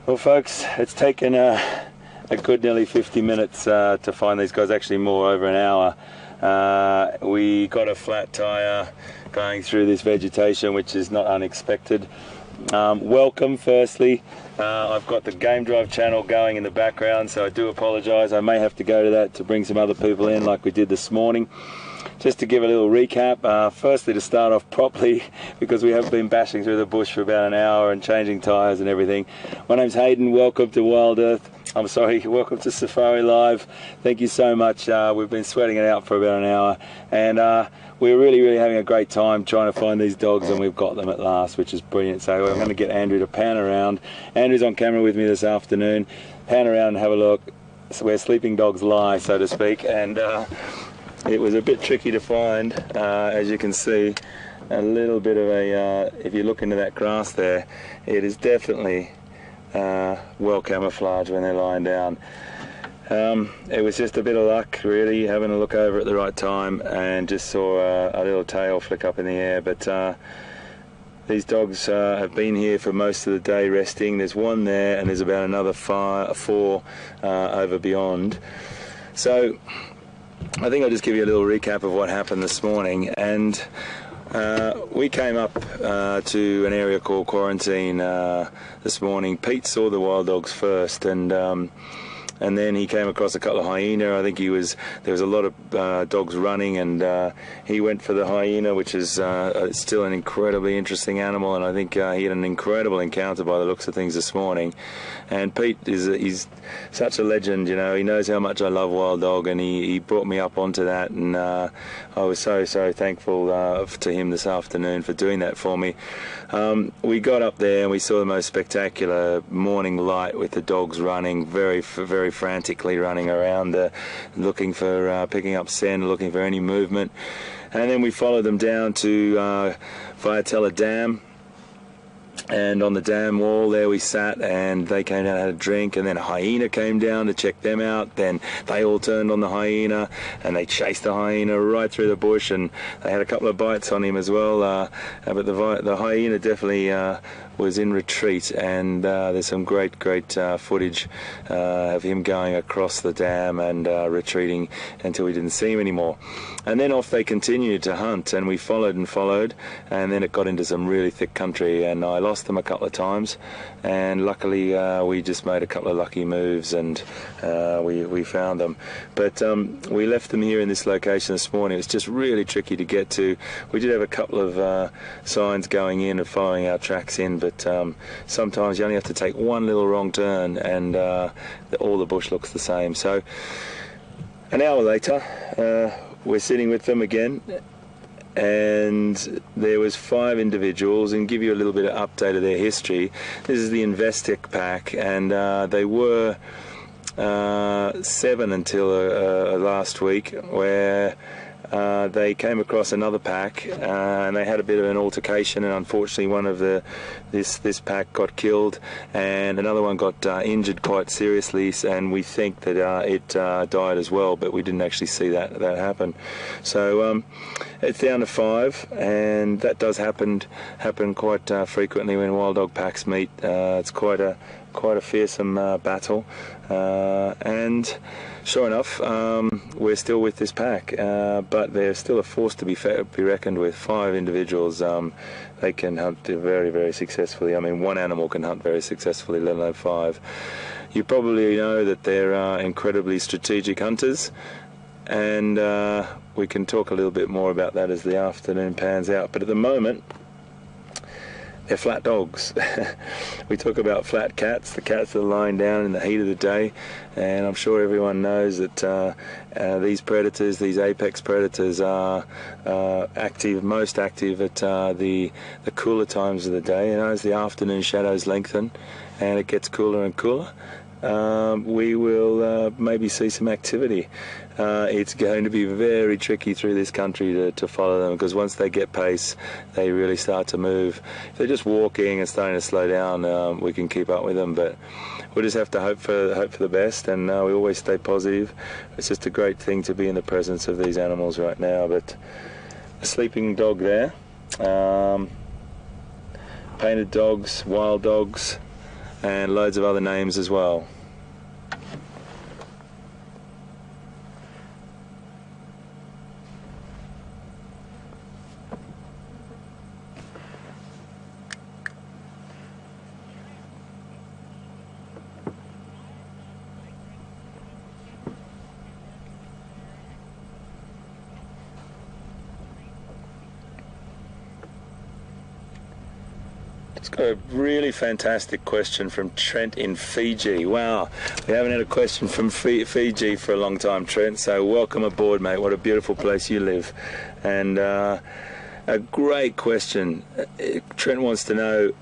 Well folks, it's taken a good nearly 50 minutes to find these guys, actually more, over an hour. We got a flat tire going through this vegetation, which is not unexpected. Welcome firstly. I've got the Game Drive channel going in the background, so I do apologise. I may have to go to that to bring some other people in like we did this morning. Just to give a little recap, firstly to start off properly, because we have been bashing through the bush for about an hour and changing tyres and everything. My name's Hayden, welcome to Wild Earth. I'm sorry, welcome to Safari Live. Thank you so much. We've been sweating it out for about an hour, and we're really having a great time trying to find these dogs, and we've got them at last, which is brilliant. So I'm going to get Andrew to pan around. Andrew's on camera with me this afternoon. Pan around and have a look. So where sleeping dogs lie, so to speak, and it was a bit tricky to find, as you can see. A little bit of a, if you look into that grass there, it is definitely well camouflaged when they're lying down. It was just a bit of luck, really, having a look over at the right time, and just saw a little tail flick up in the air. But these dogs have been here for most of the day resting. There's one there, and there's about another four over beyond. So I think I'll just give you a little recap of what happened this morning. And we came up to an area called Quarantine this morning. Pete saw the wild dogs first, and then he came across a couple of hyena. I think there was a lot of dogs running, and he went for the hyena, which is still an incredibly interesting animal, and I think he had an incredible encounter by the looks of things this morning. And Pete he's such a legend, you know. He knows how much I love wild dog, and he brought me up onto that, and I was so thankful to him this afternoon for doing that for me. We got up there and we saw the most spectacular morning light with the dogs running very frantically, running around, looking for picking up scent, looking for any movement. And then we followed them down to Viatella Dam, and on the dam wall there we sat, and they came down and had a drink, and then a hyena came down to check them out. Then they all turned on the hyena, and they chased the hyena right through the bush, and they had a couple of bites on him as well, but the hyena definitely was in retreat, and there's some great footage of him going across the dam and retreating until we didn't see him anymore. And then off they continued to hunt, and we followed, and then it got into some really thick country, and I lost them a couple of times, and luckily we just made a couple of lucky moves, and we found them. But we left them here in this location this morning. It was just really tricky to get to. We did have a couple of signs going in and following our tracks in, but sometimes you only have to take one little wrong turn, and all the bush looks the same. So an hour later, we're sitting with them again, and there was 5 individuals, and give you a little bit of update of their history. This is the Investec pack, and they were 7 until last week, where they came across another pack, and they had a bit of an altercation, and unfortunately one of this pack got killed, and another one got injured quite seriously, and we think that it died as well, but we didn't actually see that happen. So it's down to 5, and that does happen quite frequently when wild dog packs meet. It's quite a fearsome battle, and sure enough, we're still with this pack, but they're still a force to be reckoned with. 5 individuals, they can hunt very successfully. I mean, one animal can hunt very successfully, let alone 5. You probably know that they're incredibly strategic hunters, and we can talk a little bit more about that as the afternoon pans out. But at the moment, they're flat dogs. We talk about flat cats, the cats that are lying down in the heat of the day, and I'm sure everyone knows that these predators, these apex predators, are most active at the cooler times of the day. You know, as the afternoon shadows lengthen and it gets cooler and cooler, we will maybe see some activity. It's going to be very tricky through this country to follow them, because once they get pace, they really start to move. If they're just walking and starting to slow down, we can keep up with them, but we'll just have to hope for the best, and we always stay positive. It's just a great thing to be in the presence of these animals right now. But a sleeping dog there, painted dogs, wild dogs, and loads of other names as well. It's got a really fantastic question from Trent in Fiji. Wow, we haven't had a question from Fiji for a long time, Trent, so welcome aboard, mate. What a beautiful place you live. And a great question. Trent wants to know,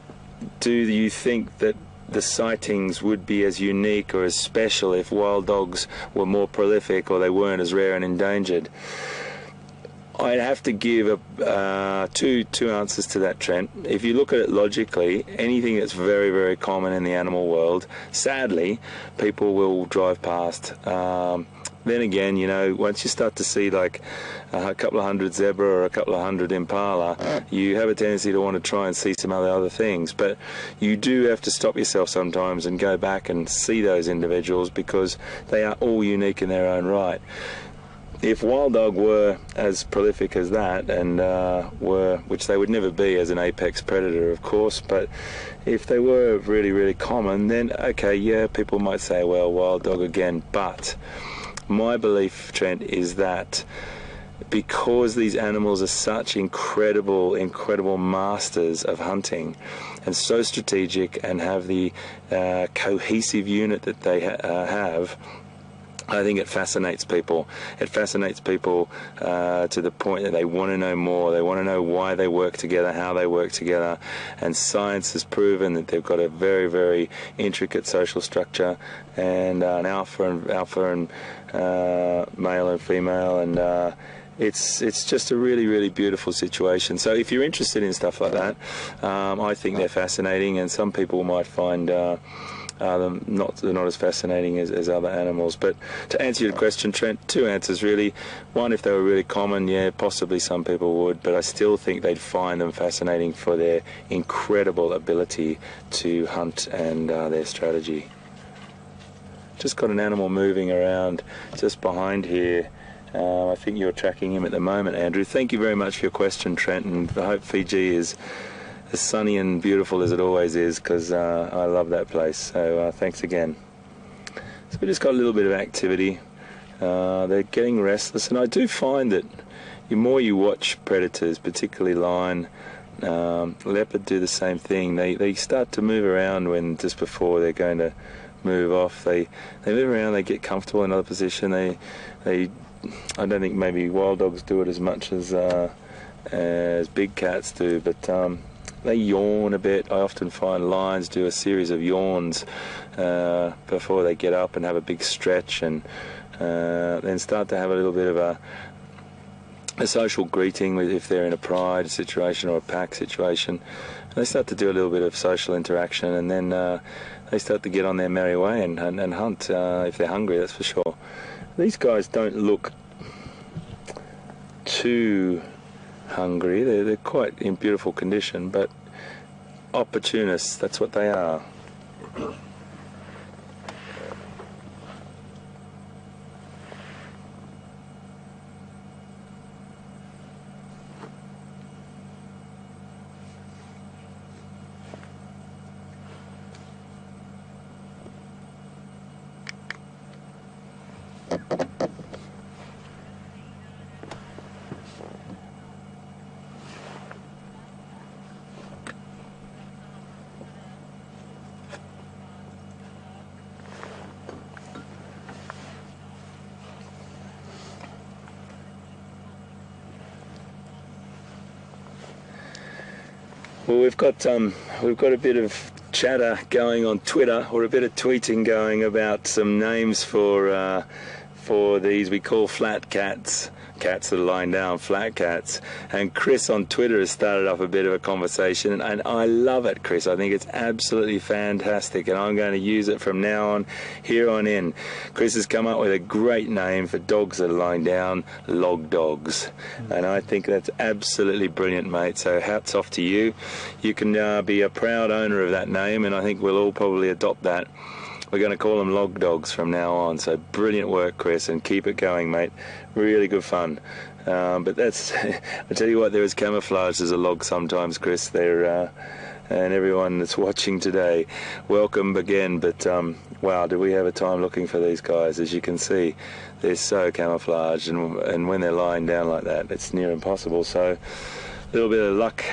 do you think that the sightings would be as unique or as special if wild dogs were more prolific or they weren't as rare and endangered? I'd have to give two answers to that, Trent. If you look at it logically, anything that's very, very common in the animal world, sadly, people will drive past. Then again, you know, once you start to see like a couple of hundred zebra or a couple of hundred impala, you have a tendency to want to try and see some other things. But you do have to stop yourself sometimes and go back and see those individuals, because they are all unique in their own right. If wild dog were as prolific as that, and which they would never be as an apex predator, of course, but if they were really, really common, then okay, yeah, people might say, well, wild dog again. But my belief, Trent, is that because these animals are such incredible masters of hunting, and so strategic, and have the cohesive unit that they have, I think it fascinates people. It fascinates people to the point that they want to know more. They want to know why they work together, how they work together. And science has proven that they've got a very, very intricate social structure, and an alpha and male and female, and it's just a really, really beautiful situation. So if you're interested in stuff like that, I think they're fascinating, and some people might find them not as fascinating as other animals. But to answer your question, Trent, two answers really. One, if they were really common, yeah, possibly some people would, but I still think they'd find them fascinating for their incredible ability to hunt and their strategy. Just got an animal moving around just behind here. I think you're tracking him at the moment, Andrew. Thank you very much for your question, Trent, and I hope Fiji is as sunny and beautiful as it always is, because I love that place. So thanks again. So we just got a little bit of activity. They're getting restless, and I do find that the more you watch predators, particularly lion, leopard do the same thing. They start to move around when just before they're going to move off. They move around, they get comfortable in another position. I don't think maybe wild dogs do it as much as big cats do, but they yawn a bit. I often find lions do a series of yawns before they get up and have a big stretch, and then start to have a little bit of a social greeting if they're in a pride situation or a pack situation. And they start to do a little bit of social interaction, and then they start to get on their merry way and hunt if they're hungry, that's for sure. These guys don't look too hungry. They're quite in beautiful condition, but opportunists, that's what they are. Well, we've got a bit of chatter going on Twitter, or a bit of tweeting going about some names for these we call flat cats. Cats that are lying down, flat cats. And Chris on Twitter has started up a bit of a conversation, and I love it, Chris. I think it's absolutely fantastic, and I'm going to use it from now on, here on in. Chris has come up with a great name for dogs that are lying down, log dogs. And I think that's absolutely brilliant, mate. So hats off to you. You can be a proud owner of that name, and I think we'll all probably adopt that. We're going to call them log dogs from now on. So brilliant work, Chris, and keep it going, mate. Really good fun. But that's, I tell you what, they're as camouflaged as a log sometimes, Chris. They're, and everyone that's watching today, welcome again. But wow, do we have a time looking for these guys? As you can see, they're so camouflaged, and when they're lying down like that, it's near impossible. So a little bit of luck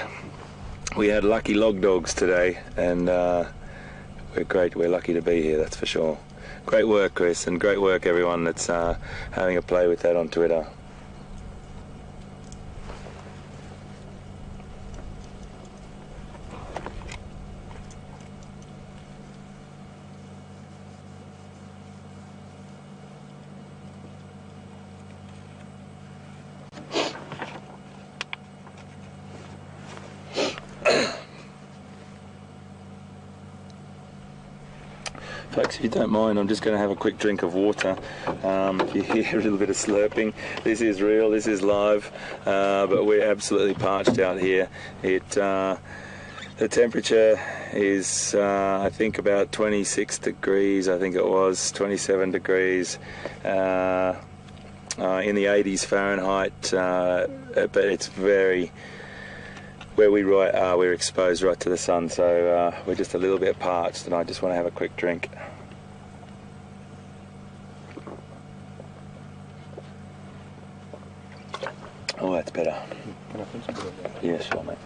we had lucky log dogs today, and we're lucky to be here, that's for sure. Great work, Chris, and great work everyone that's having a play with that on Twitter. Folks, if you don't mind, I'm just going to have a quick drink of water. If you hear a little bit of slurping, this is real, this is live, but we're absolutely parched out here. The temperature is, I think, about 26 degrees, I think it was, 27 degrees, in the 80s Fahrenheit, but it's very... Where we are, we're exposed right to the sun, so we're just a little bit parched, and I just want to have a quick drink. Oh, that's better. Can I finish it? Yeah, sure, mate.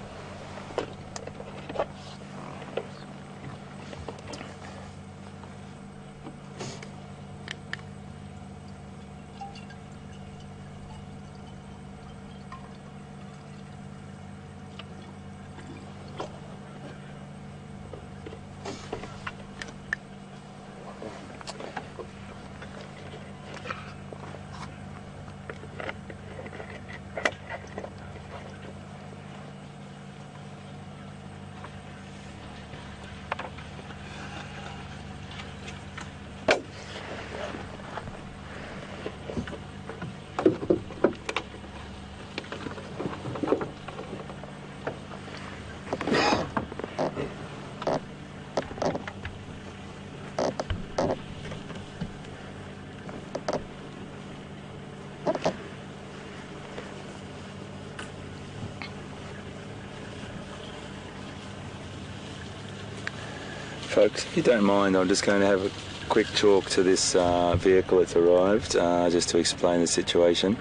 Folks, if you don't mind, I'm just going to have a quick talk to this vehicle that's arrived, just to explain the situation,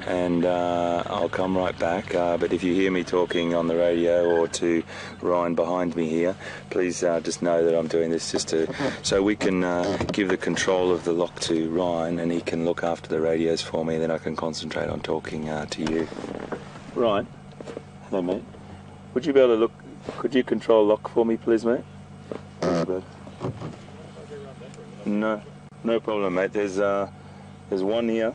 and I'll come right back. But if you hear me talking on the radio or to Ryan behind me here, please just know that I'm doing this just so we can give the control of the lock to Ryan, and he can look after the radios for me, then I can concentrate on talking to you. Ryan, hello mate. Would you be able to look, could you control lock for me please, mate? No problem, mate. There's one here,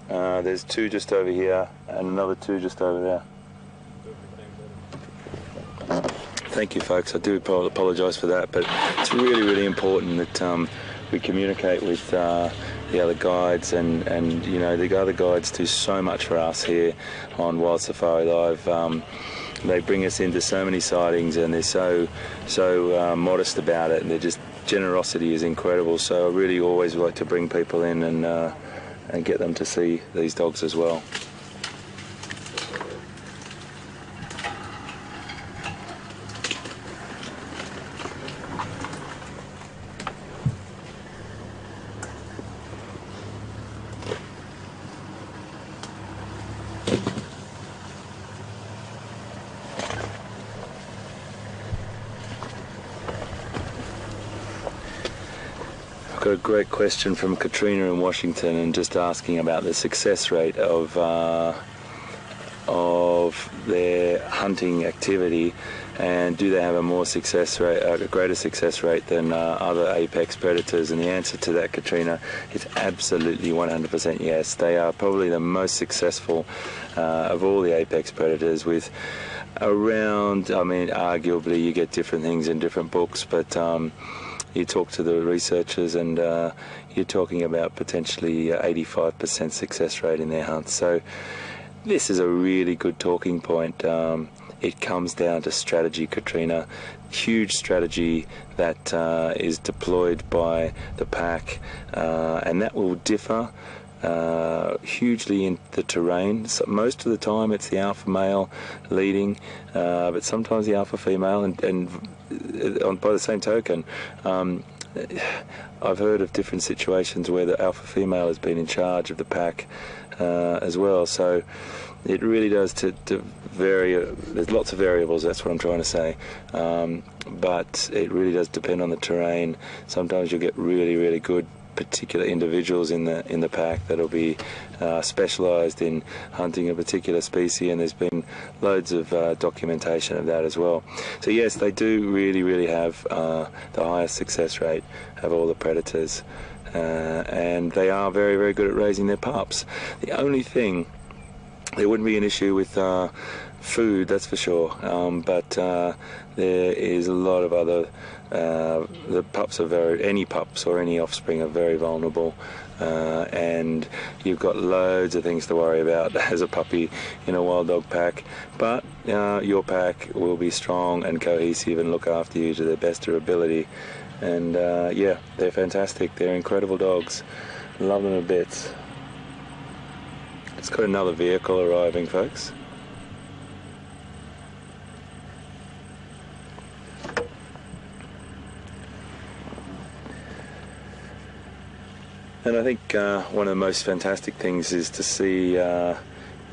there's two just over here, and another two just over there. Thank you, folks. I do apologise for that, but it's really, really important that we communicate with the other guides, and you know, the other guides do so much for us here on Wild Safari Live. They bring us into so many sightings, and they're so modest about it, and they're just, generosity is incredible. So I really always like to bring people in and get them to see these dogs as well. Got a great question from Katrina in Washington, and just asking about the success rate of their hunting activity, and do they have a more success rate, a greater success rate than other apex predators? And the answer to that, Katrina, is absolutely 100% yes. They are probably the most successful of all the apex predators, with around, I mean, arguably you get different things in different books, but you talk to the researchers, and you're talking about potentially 85% success rate in their hunts. So this is a really good talking point. It comes down to strategy, Katrina. Huge strategy that is deployed by the pack, and that will differ hugely in the terrain. So most of the time it's the alpha male leading, but sometimes the alpha female, and by the same token, I've heard of different situations where the alpha female has been in charge of the pack as well, so it really does to vary. There's lots of variables, that's what I'm trying to say, but it really does depend on the terrain. Sometimes you'll get really good particular individuals in the pack that'll be specialised in hunting a particular species, and there's been loads of documentation of that as well. So yes, they do really have the highest success rate of all the predators, and they are very good at raising their pups. The only thing, there wouldn't be an issue with food, that's for sure, but there is a lot of other, the pups are any pups or any offspring are very vulnerable, and you've got loads of things to worry about as a puppy in a wild dog pack, but your pack will be strong and cohesive and look after you to the best of their ability. And yeah, they're fantastic, they're incredible dogs, love them a bit. It's got another vehicle arriving, folks. And I think one of the most fantastic things is to see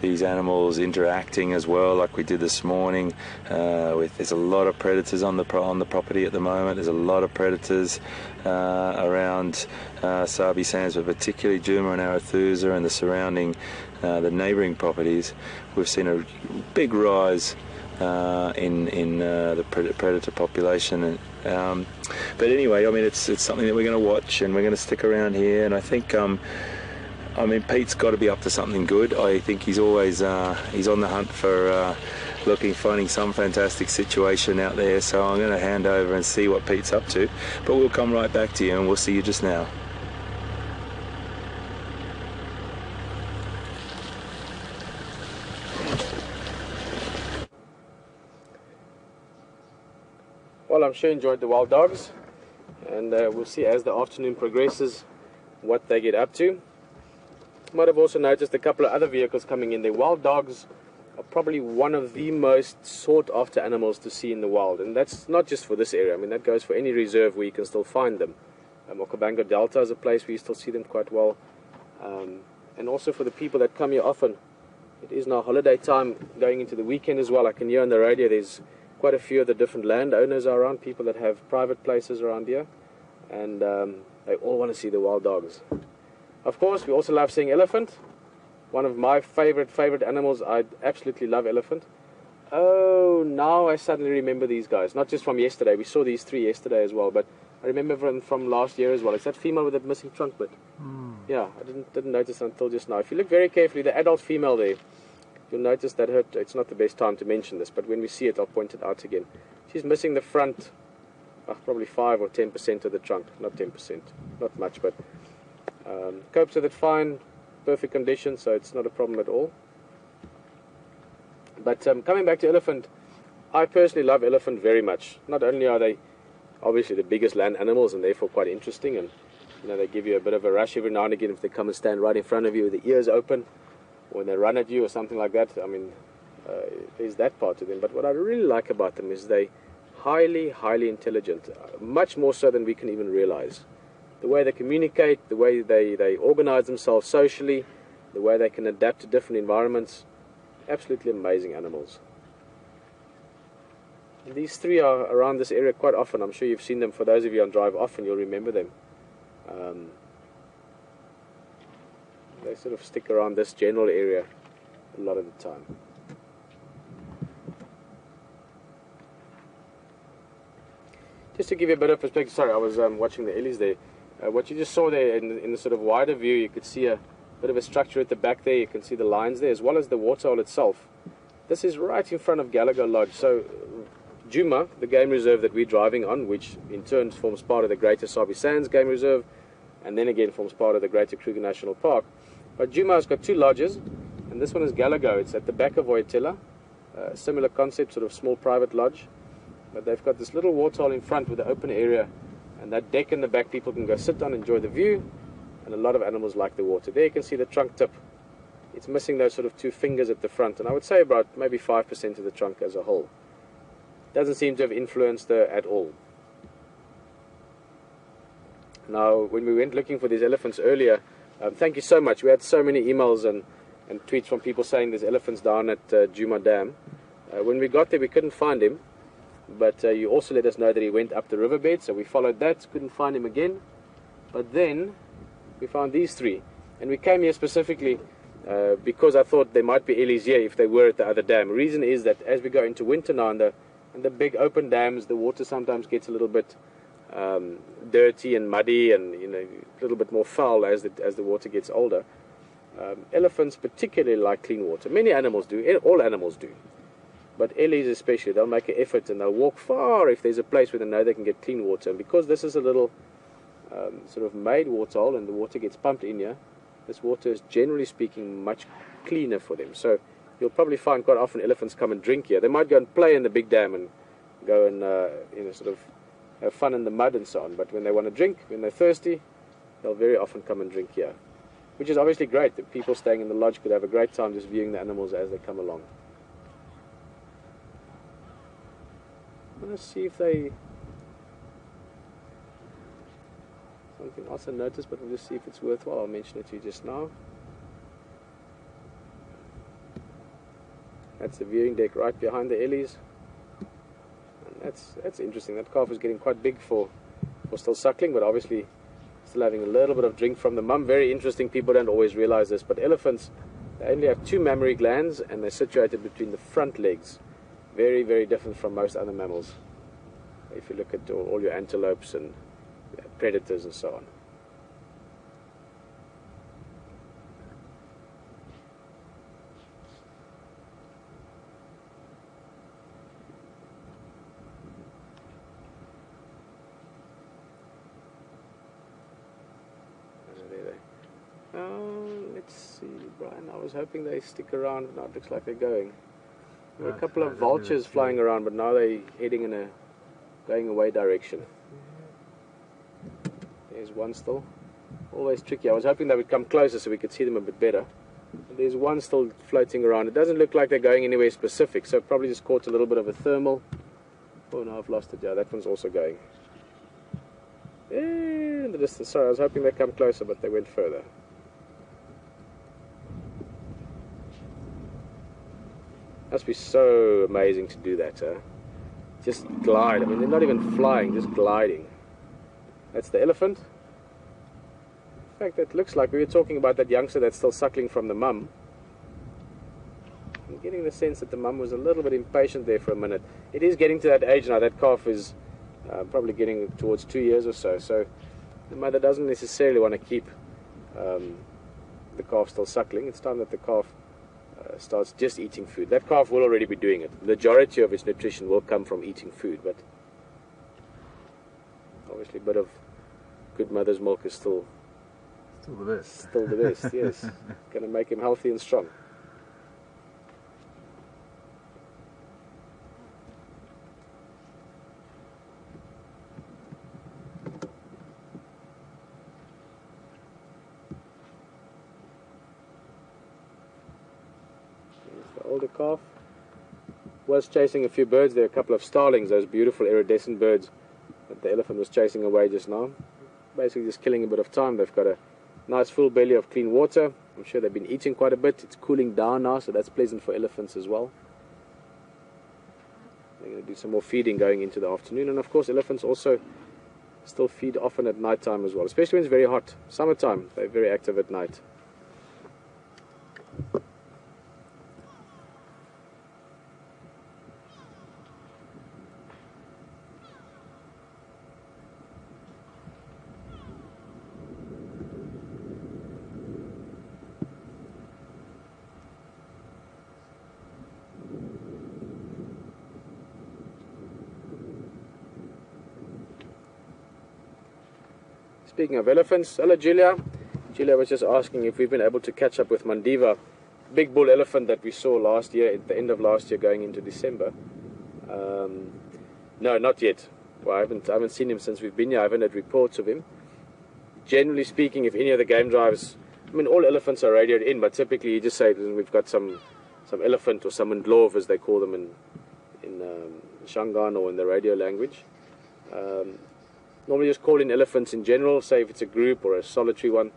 these animals interacting as well, like we did this morning. There's a lot of predators on the property at the moment. There's a lot of predators around Sabi Sands, but particularly Djuma and Arathusa and the surrounding, the neighbouring properties. We've seen a big rise in the predator population. But anyway, I mean, it's something that we're going to watch, and we're going to stick around here. And I think, I mean, Pete's got to be up to something good. I think he's always he's on the hunt for finding some fantastic situation out there. So I'm going to hand over and see what Pete's up to. But we'll come right back to you, and we'll see you just now. Well, I'm sure you enjoyed the wild dogs, and we'll see as the afternoon progresses what they get up to. You might have also noticed a couple of other vehicles coming in. The wild dogs are probably one of the most sought after animals to see in the wild, and that's not just for this area. I mean, that goes for any reserve where you can still find them. Okavango Delta is a place where you still see them quite well, and also for the people that come here often. It is now holiday time, going into the weekend as well. I can hear on the radio there's quite a few of the different landowners are around, people that have private places around here, and they all want to see the wild dogs. Of course, we also love seeing elephant. One of my favorite animals. I absolutely love elephant. Oh, now I suddenly remember these guys. Not just from yesterday. We saw these three yesterday as well, but I remember from last year as well. It's that female with the missing trunk bit. Yeah, I didn't notice until just now. If you look very carefully, the adult female there, you'll notice that it's not the best time to mention this, but when we see it, I'll point it out again. She's missing the front, probably 5 or 10% of the trunk. Not 10%, not much, but copes with it fine, perfect condition, so it's not a problem at all. But coming back to elephant, I personally love elephant very much. Not only are they obviously the biggest land animals and therefore quite interesting, and you know, they give you a bit of a rush every now and again if they come and stand right in front of you with the ears open, or when they run at you or something like that. I mean, there's that part to them. But what I really like about them is they highly intelligent, much more so than we can even realize. The way they communicate, the way they organize themselves socially, the way they can adapt to different environments, absolutely amazing animals. And these three are around this area quite often. I'm sure you've seen them. For those of you on drive often, you'll remember them. They sort of stick around this general area a lot of the time. Just to give you a bit of perspective, sorry, I was watching the ellies there. What you just saw there in the sort of wider view, you could see a bit of a structure at the back there. You can see the lines there, as well as the waterhole itself. This is right in front of Gallagher Lodge. So Djuma, the game reserve that we're driving on, which in turn forms part of the Greater Sabi Sands Game Reserve, and then again forms part of the Greater Kruger National Park. But Djuma has got two lodges, and this one is Gallagher. It's at the back of Voyatella. Similar concept, sort of small private lodge. But they've got this little waterhole in front with the open area, and that deck in the back people can go sit down, enjoy the view, and a lot of animals like the water. There you can see the trunk tip. It's missing those sort of two fingers at the front, and I would say about maybe 5% of the trunk as a whole. Doesn't seem to have influenced her at all. Now, when we went looking for these elephants earlier, thank you so much. We had so many emails and tweets from people saying there's elephants down at Djuma Dam. When we got there, we couldn't find him, but you also let us know that he went up the riverbed, so we followed that, couldn't find him again. But then we found these three, and we came here specifically because I thought there might be ellies here if they were at the other dam. The reason is that as we go into winter now, and the big open dams, the water sometimes gets a little bit dirty and muddy, and a little bit more foul as the water gets older. Elephants particularly like clean water. Many animals do, all animals do, but ellies especially, they'll make an effort and they'll walk far if there's a place where they know they can get clean water. And because this is a little sort of made water hole and the water gets pumped in here, this water is generally speaking much cleaner for them. So you'll probably find quite often elephants come and drink here. They might go and play in the big dam and go and sort of have fun in the mud and so on, but when they want to drink, when they're thirsty, they'll very often come and drink here, which is obviously great. The people staying in the lodge could have a great time just viewing the animals as they come along. I want to see if they... something else I noticed, but we'll just see if it's worthwhile. I'll mention it to you just now. That's the viewing deck right behind the ellies. That's interesting. That calf is getting quite big for still suckling, but obviously still having a little bit of drink from the mum. Very interesting. People don't always realize this, but elephants, they only have 2 mammary glands, and they're situated between the front legs. Very, very different from most other mammals. If you look at all your antelopes and predators and so on. Let's see, Brian, I was hoping they stick around, but now it looks like they're going. There were a couple of vultures flying around, but now they're heading in a going away direction. There's one still. Always tricky. I was hoping they would come closer so we could see them a bit better. But there's one still floating around. It doesn't look like they're going anywhere specific, so probably just caught a little bit of a thermal. Oh no, I've lost it. Yeah, that one's also going. In the distance. Sorry, I was hoping they'd come closer, but they went further. Must be so amazing to do that, just glide. I mean, they're not even flying, just gliding. That's the elephant. In fact, that looks like we were talking about that youngster that's still suckling from the mum. I'm getting the sense that the mum was a little bit impatient there for a minute. It is getting to that age now. That calf is probably getting towards 2 years or so. So the mother doesn't necessarily want to keep the calf still suckling. It's time that the calf starts just eating food. That calf will already be doing it. The majority of its nutrition will come from eating food, but obviously a bit of good mother's milk is still the best. Still the best, yes. Going to make him healthy and strong. Older calf was chasing a few birds. There are a couple of starlings, those beautiful iridescent birds that the elephant was chasing away just now. Basically just killing a bit of time. They've got a nice full belly of clean water. I'm sure they've been eating quite a bit. It's cooling down now, so that's pleasant for elephants as well. They're going to do some more feeding going into the afternoon, and of course elephants also still feed often at night time as well, especially when it's very hot. Summertime, they're very active at night. Speaking of elephants, hello Julia. Julia was just asking if we've been able to catch up with Mandiva, big bull elephant that we saw last year, at the end of last year going into December. No, not yet. Well, I haven't seen him since we've been here. I haven't had reports of him. Generally speaking, if any of the game drives, I mean all elephants are radioed in, but typically you just say we've got some elephant or some ndlov as they call them in Shangaan or in the radio language. normally just call in elephants in general, say if it's a group or a solitary one.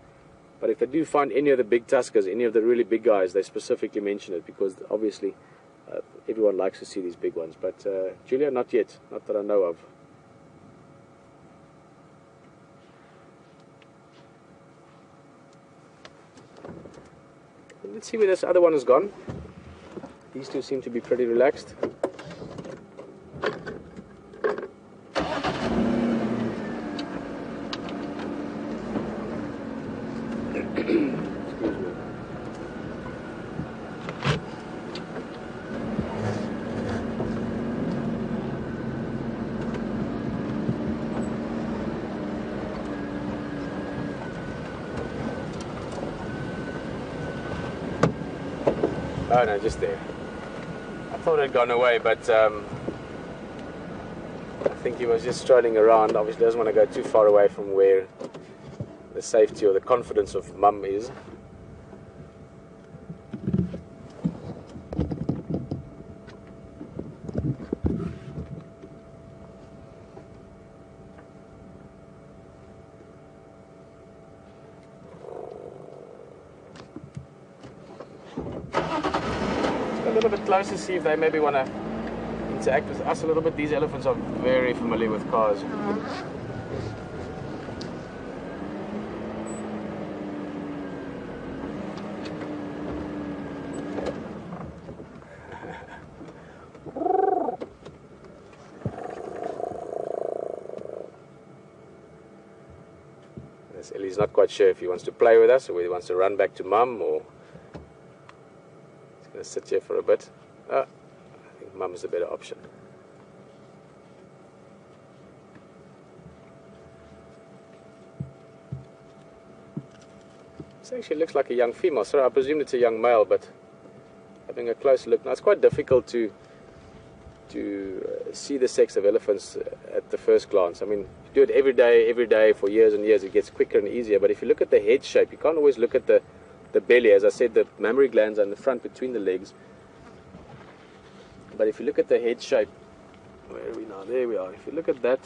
But if they do find any of the big tuskers, any of the really big guys, they specifically mention it, because obviously everyone likes to see these big ones. But Julia, not yet, not that I know of. Let's see where this other one has gone. These two seem to be pretty relaxed. Oh no, just there. I thought it had gone away, but I think he was just strolling around. Obviously doesn't want to go too far away from where the safety or the confidence of mum is. A little bit closer, see if they maybe want to interact with us a little bit. These elephants are very familiar with cars. He's not quite sure if he wants to play with us or whether he wants to run back to mum, or he's going to sit here for a bit. I think mum is the better option. This actually looks like a young female. Sorry, I presume it's a young male, but having a close look now, it's quite difficult to see the sex of elephants at the first glance. I mean, if you do it every day for years and years, it gets quicker and easier. But if you look at the head shape, you can't always look at the belly. As I said, the mammary glands are in the front between the legs. But if you look at the head shape, where are we now? There we are. If you look at that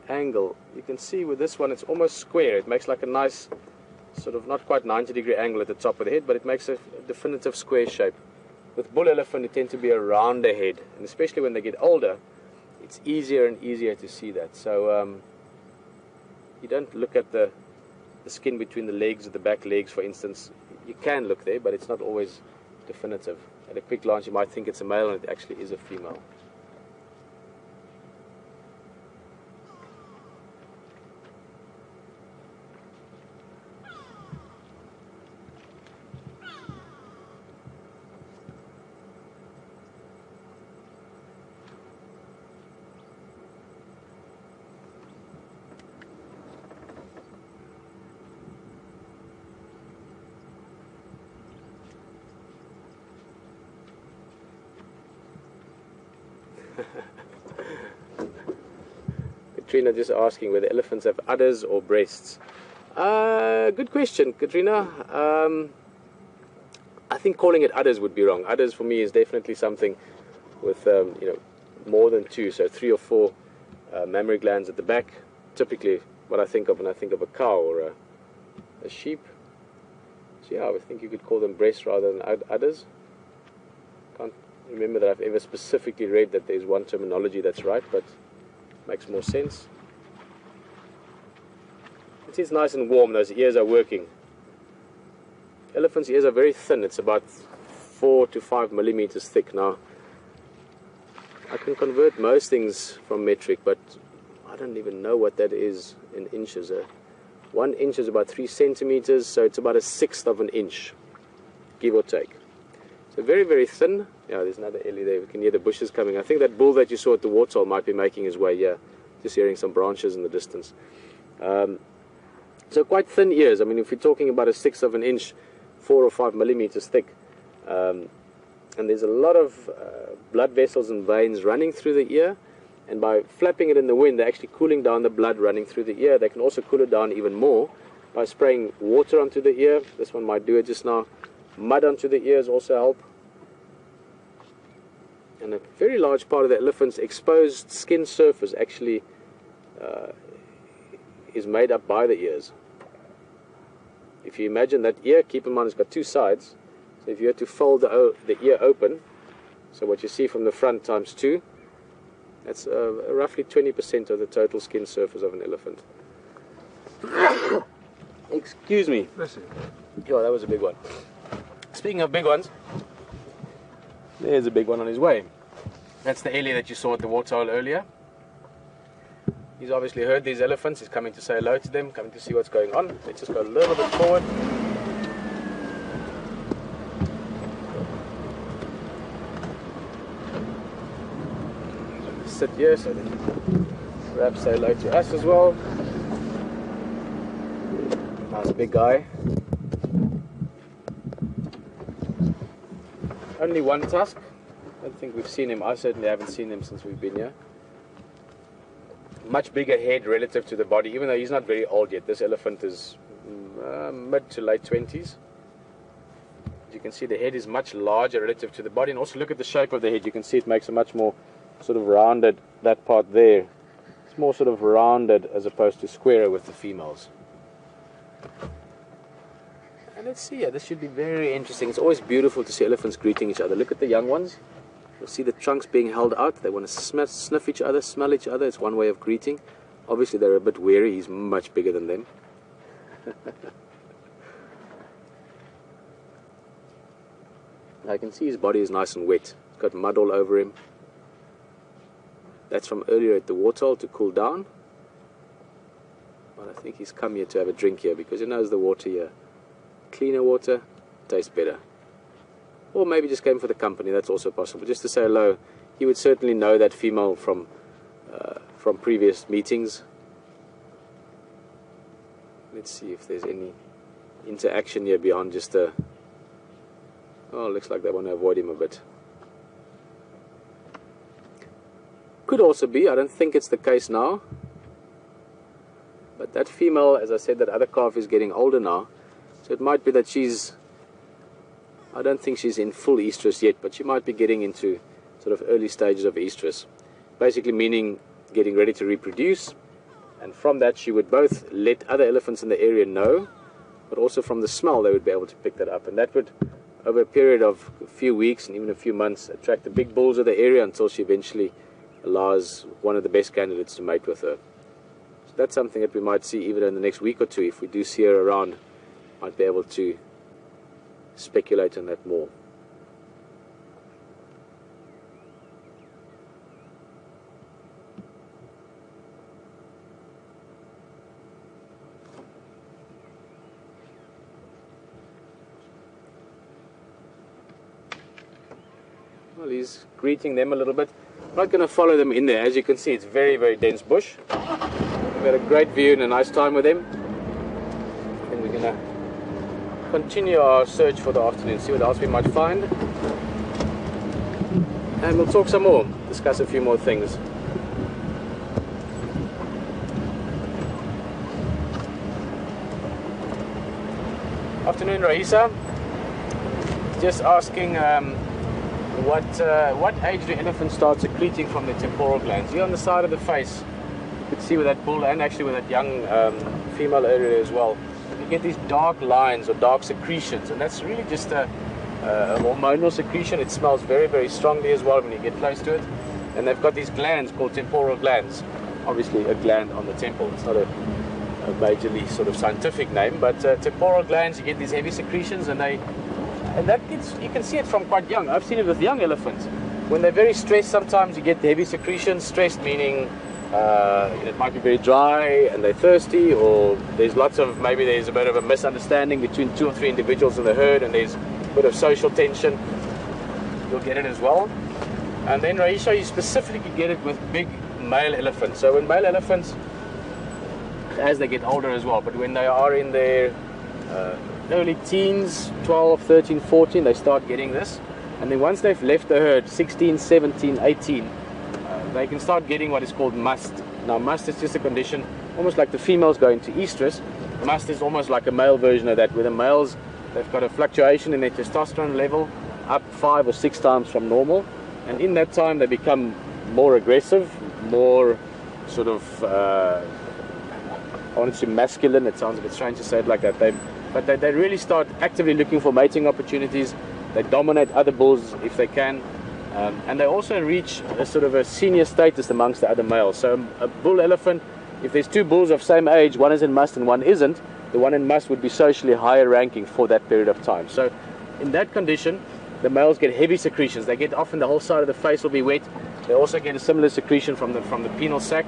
angle, you can see with this one it's almost square. It makes like a nice sort of not quite 90-degree angle at the top of the head, but it makes a definitive square shape. With bull elephant, it tends to be a rounder head, and especially when they get older, it's easier and easier to see that. So you don't look at the skin between the legs or the back legs, for instance. You can look there, but it's not always definitive. At a quick glance, you might think it's a male, and it actually is a female. Katrina just asking whether elephants have udders or breasts. Good question, Katrina. I think calling it udders would be wrong. Udders for me is definitely something with more than two, so 3 or 4 mammary glands at the back. Typically, what I think of when I think of a cow or a sheep. So yeah, I would think you could call them breasts rather than udders. Can't remember that I've ever specifically read that there's one terminology that's right, but makes more sense. It's nice and warm. Those ears are working. Elephants' ears are very thin. It's about 4 to 5 millimeters thick. Now, I can convert most things from metric, but I don't even know what that is in inches. 1 inch is about 3 centimeters, so it's about 1/6 of an inch, give or take. So very, very thin. Yeah, there's another Ellie there. We can hear the bushes coming. I think that bull that you saw at the waterhole might be making his way here. Just hearing some branches in the distance. So quite thin ears. I mean, if you're talking about 1/6 of an inch, 4 or 5 millimeters thick. And there's a lot of blood vessels and veins running through the ear. And by flapping it in the wind, they're actually cooling down the blood running through the ear. They can also cool it down even more by spraying water onto the ear. This one might do it just now. Mud onto the ears also help. And a very large part of the elephant's exposed skin surface actually is made up by the ears. If you imagine that ear, keep in mind it's got two sides. So if you had to fold the ear open, so what you see from the front times 2, that's roughly 20% of the total skin surface of an elephant. Excuse me. Bless you. Yeah, that was a big one. Speaking of big ones, there's a big one on his way. That's the elia that you saw at the waterhole earlier. He's obviously heard these elephants. He's coming to say hello to them, coming to see what's going on. Let's just go a little bit forward. Sit here so that perhaps say hello to us as well. Nice big guy. Only one tusk. I don't think we've seen him. I certainly haven't seen him since we've been here. Much bigger head relative to the body, even though he's not very old yet. This elephant is mid to late 20s. As you can see, the head is much larger relative to the body, and also look at the shape of the head. You can see it makes a much more sort of rounded, that part there. It's more sort of rounded as opposed to squarer with the females. And let's see, this should be very interesting. It's always beautiful to see elephants greeting each other. Look at the young ones. You'll see the trunks being held out. They want to sniff each other, smell each other. It's one way of greeting. Obviously they're a bit wary. He's much bigger than them. I can see his body is nice and wet. It's got mud all over him. That's from earlier at the waterhole to cool down. But I think he's come here to have a drink here because he knows the water here. Cleaner water, tastes better. Or maybe just came for the company, that's also possible. Just to say hello. He would certainly know that female from previous meetings. Let's see if there's any interaction here beyond just a... Oh, looks like they want to avoid him a bit. Could also be, I don't think it's the case now. But that female, as I said, that other calf is getting older now. So it might be that she's... I don't think she's in full estrus yet, but she might be getting into sort of early stages of estrus. Basically meaning getting ready to reproduce. And from that she would both let other elephants in the area know, but also from the smell they would be able to pick that up. And that would, over a period of a few weeks and even a few months, attract the big bulls of the area until she eventually allows one of the best candidates to mate with her. So that's something that we might see even in the next week or two. If we do see her around, might be able to speculate on that more. Well, he's greeting them a little bit. I'm not going to follow them in there. As you can see, it's very, very dense bush. We've had a great view and a nice time with them. And we're going to continue our search for the afternoon, see what else we might find. And we'll talk some more, discuss a few more things. Afternoon, Raisa. Just asking what age do elephants start secreting from their temporal glands? Here on the side of the face, you could see with that bull and actually with that young female area as well, you get these dark lines or dark secretions, and that's really just a hormonal secretion. It smells very, very strongly as well when you get close to it. And they've got these glands called temporal glands. Obviously a gland on the temple, it's not a majorly sort of scientific name, but temporal glands, you get these heavy secretions, and that gets, you can see it from quite young. I've seen it with young elephants. When they're very stressed, sometimes you get the heavy secretions. Stressed meaning it might be very dry and they're thirsty, or there's maybe there's a bit of a misunderstanding between 2 or 3 individuals in the herd and there's a bit of social tension. You'll get it as well. And then Raisha, you specifically get it with big male elephants. So when male elephants, as they get older as well, but when they are in their early teens, 12, 13, 14, they start getting this. And then once they've left the herd, 16, 17, 18, they can start getting what is called must. Now must is just a condition, almost like the females go into estrus. Must is almost like a male version of that, where the males, they've got a fluctuation in their testosterone level up 5 or 6 times from normal. And in that time they become more aggressive, more sort of I want it to be masculine. It sounds a bit strange to say it like that. But they really start actively looking for mating opportunities. They dominate other bulls if they can. And they also reach a sort of a senior status amongst the other males. So a bull elephant, if there's two bulls of same age, one is in must and one isn't, the one in must would be socially higher ranking for that period of time. So in that condition, the males get heavy secretions. They get often the whole side of the face will be wet. They also get a similar secretion from the penile sac.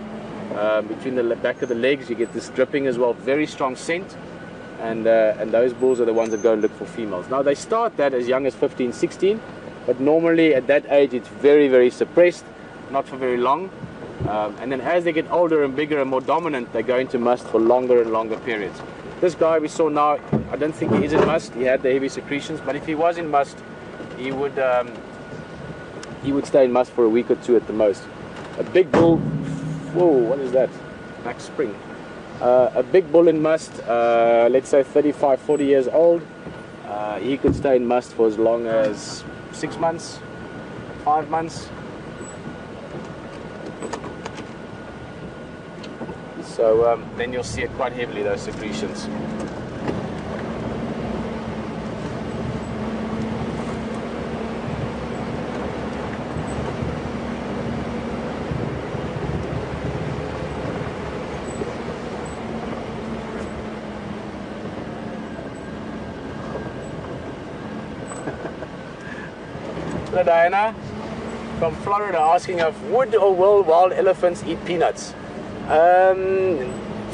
Between the back of the legs, you get this dripping as well, very strong scent. And those bulls are the ones that go and look for females. Now they start that as young as 15, 16, but normally at that age it's very, very suppressed, not for very long. And then as they get older and bigger and more dominant, they go into must for longer and longer periods. This guy we saw now, I don't think he is in must. He had the heavy secretions, but if he was in must, he would stay in must for a week or two at the most. A big bull, whoa, what is that? Max Spring. A big bull in must, let's say 35, 40 years old, he could stay in must for as long as 6 months, 5 months. So then you'll see it quite heavily, those secretions. Diana from Florida asking if would or will wild elephants eat peanuts?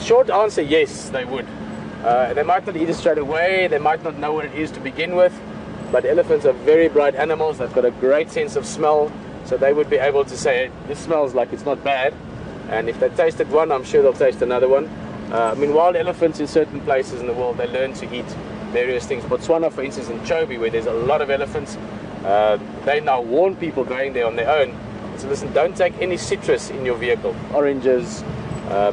Short answer, yes, they would. They might not eat it straight away, they might not know what it is to begin with, but elephants are very bright animals. They've got a great sense of smell, so they would be able to say, this smells like it's not bad, and if they tasted one, I'm sure they'll taste another one. I mean, wild elephants in certain places in the world, they learn to eat various things. Botswana, for instance, in Chobe, where there's a lot of elephants, they now warn people going there on their own. So listen, don't take any citrus in your vehicle. Oranges,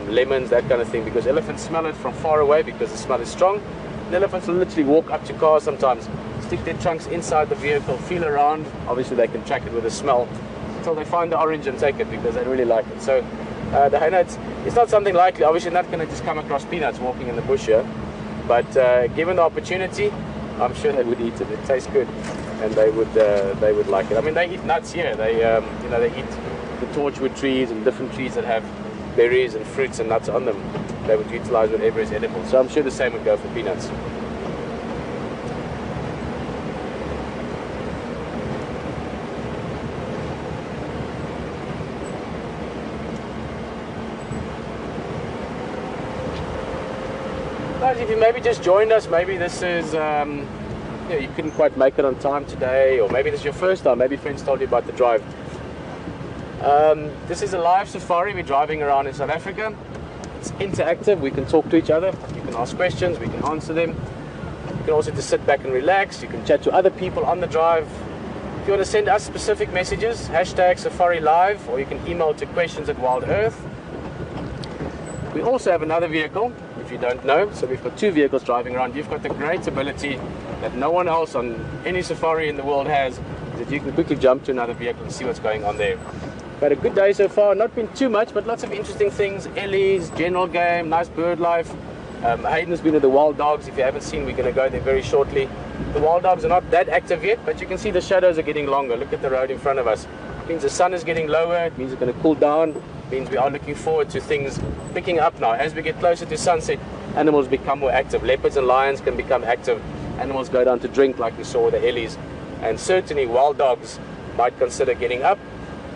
lemons, that kind of thing, because elephants smell it from far away because the smell is strong. And elephants will literally walk up to cars sometimes, stick their trunks inside the vehicle, feel around. Obviously they can track it with a smell until they find the orange and take it because they really like it. So the hyena, it's not something likely. Obviously not going to just come across peanuts walking in the bush here, but given the opportunity, I'm sure they would eat it. It tastes good, and they would like it. I mean, they eat nuts here. They you know, they eat the torchwood trees and different trees that have berries and fruits and nuts on them. They would utilize whatever is edible. So I'm sure the same would go for peanuts. Guys, if you maybe just joined us, maybe this is you know, you couldn't quite make it on time today, or maybe this is your first time, maybe friends told you about the drive. This is a live safari. We're driving around in South Africa. It's interactive. We can talk to each other. You can ask questions. We can answer them. You can also just sit back and relax. You can chat to other people on the drive. If you want to send us specific messages, hashtag Safari Live, or you can email to questions@WildEarth. We also have another vehicle, if you don't know. So we've got two vehicles driving around. You've got the great ability that no one else on any safari in the world has, that you can quickly jump to another vehicle and see what's going on there. Had a good day so far, not been too much, but lots of interesting things. Ellies, general game, nice bird life. Hayden's been at the wild dogs. If you haven't seen, we're going to go there very shortly. The wild dogs are not that active yet, but you can see the shadows are getting longer. Look at the road in front of us. It means the sun is getting lower. It means it's going to cool down. It means we are looking forward to things picking up now. As we get closer to sunset, animals become more active. Leopards and lions can become active. Animals go down to drink like we saw with the Ellies. And certainly wild dogs might consider getting up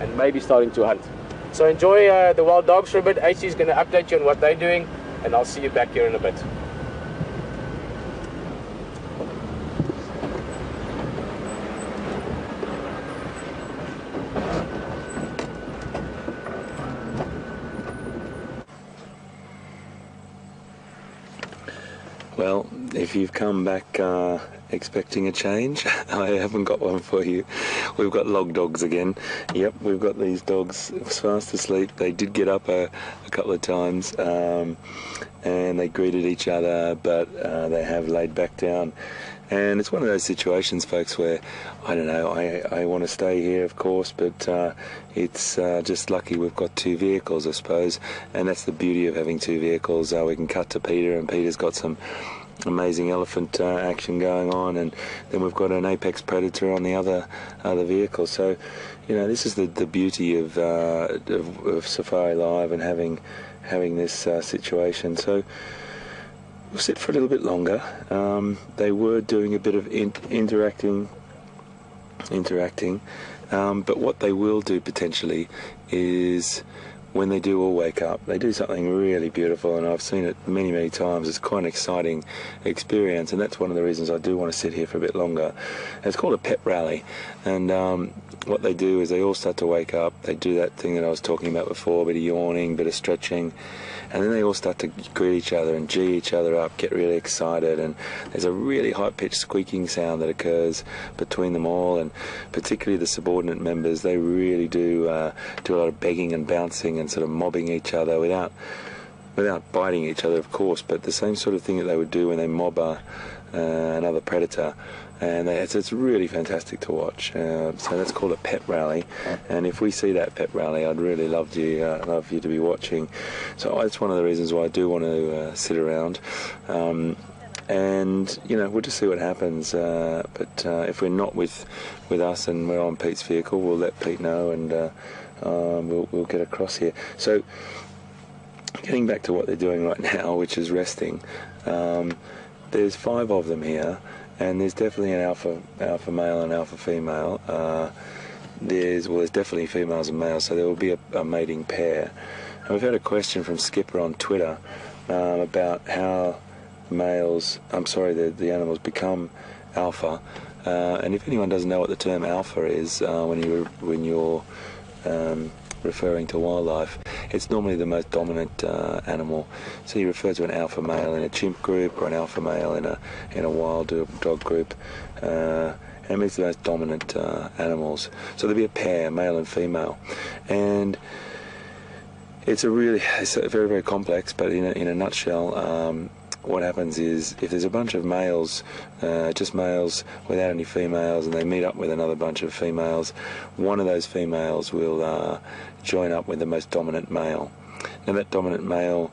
and maybe starting to hunt. So enjoy the wild dogs for a bit. AC is going to update you on what they're doing, and I'll see you back here in a bit. Well, if you've come back expecting a change, I haven't got one for you. We've got log dogs again. Yep, we've got these dogs fast asleep. They did get up a couple of times and they greeted each other, but they have laid back down. And it's one of those situations, folks, where, I don't know, I want to stay here, of course, but it's just lucky we've got two vehicles, I suppose, and that's the beauty of having two vehicles. We can cut to Peter, and Peter's got some amazing elephant action going on, and then we've got an apex predator on the other vehicle. So, you know, this is the beauty of Safari Live and having this situation. So we'll sit for a little bit longer. They were doing a bit of interacting, but what they will do potentially is, when they do all wake up, they do something really beautiful, and I've seen it many, many times. It's quite an exciting experience, and that's one of the reasons I do want to sit here for a bit longer. It's called a pep rally, and what they do is they all start to wake up. They do that thing that I was talking about before, a bit of yawning, a bit of stretching, and then they all start to greet each other and gee each other up, get really excited, and there's a really high-pitched squeaking sound that occurs between them all, and particularly the subordinate members. They really do a lot of begging and bouncing and sort of mobbing each other without biting each other, of course, but the same sort of thing that they would do when they mob another predator. And it's really fantastic to watch. So that's called a pep rally, and if we see that pep rally, I'd really love you to be watching. So that's one of the reasons why I do want to sit around, and you know, we'll just see what happens. But if we're not with us and we're on Pete's vehicle, we'll let Pete know, and we'll get across here. So getting back to what they're doing right now, which is resting. There's 5 of them here. And there's definitely an alpha male and alpha female. There's definitely females and males, so there will be a mating pair. And we've had a question from Skipper on Twitter about how the animals become alpha. And if anyone doesn't know what the term alpha is, when you're referring to wildlife, it's normally the most dominant animal. So you refer to an alpha male in a chimp group or an alpha male in a wild dog group, and it means the most dominant animals. So there'll be a pair, male and female, and it's very, very complex. But in a nutshell, what happens is, if there's a bunch of males, just males without any females, and they meet up with another bunch of females, one of those females will join up with the most dominant male. Now, that dominant male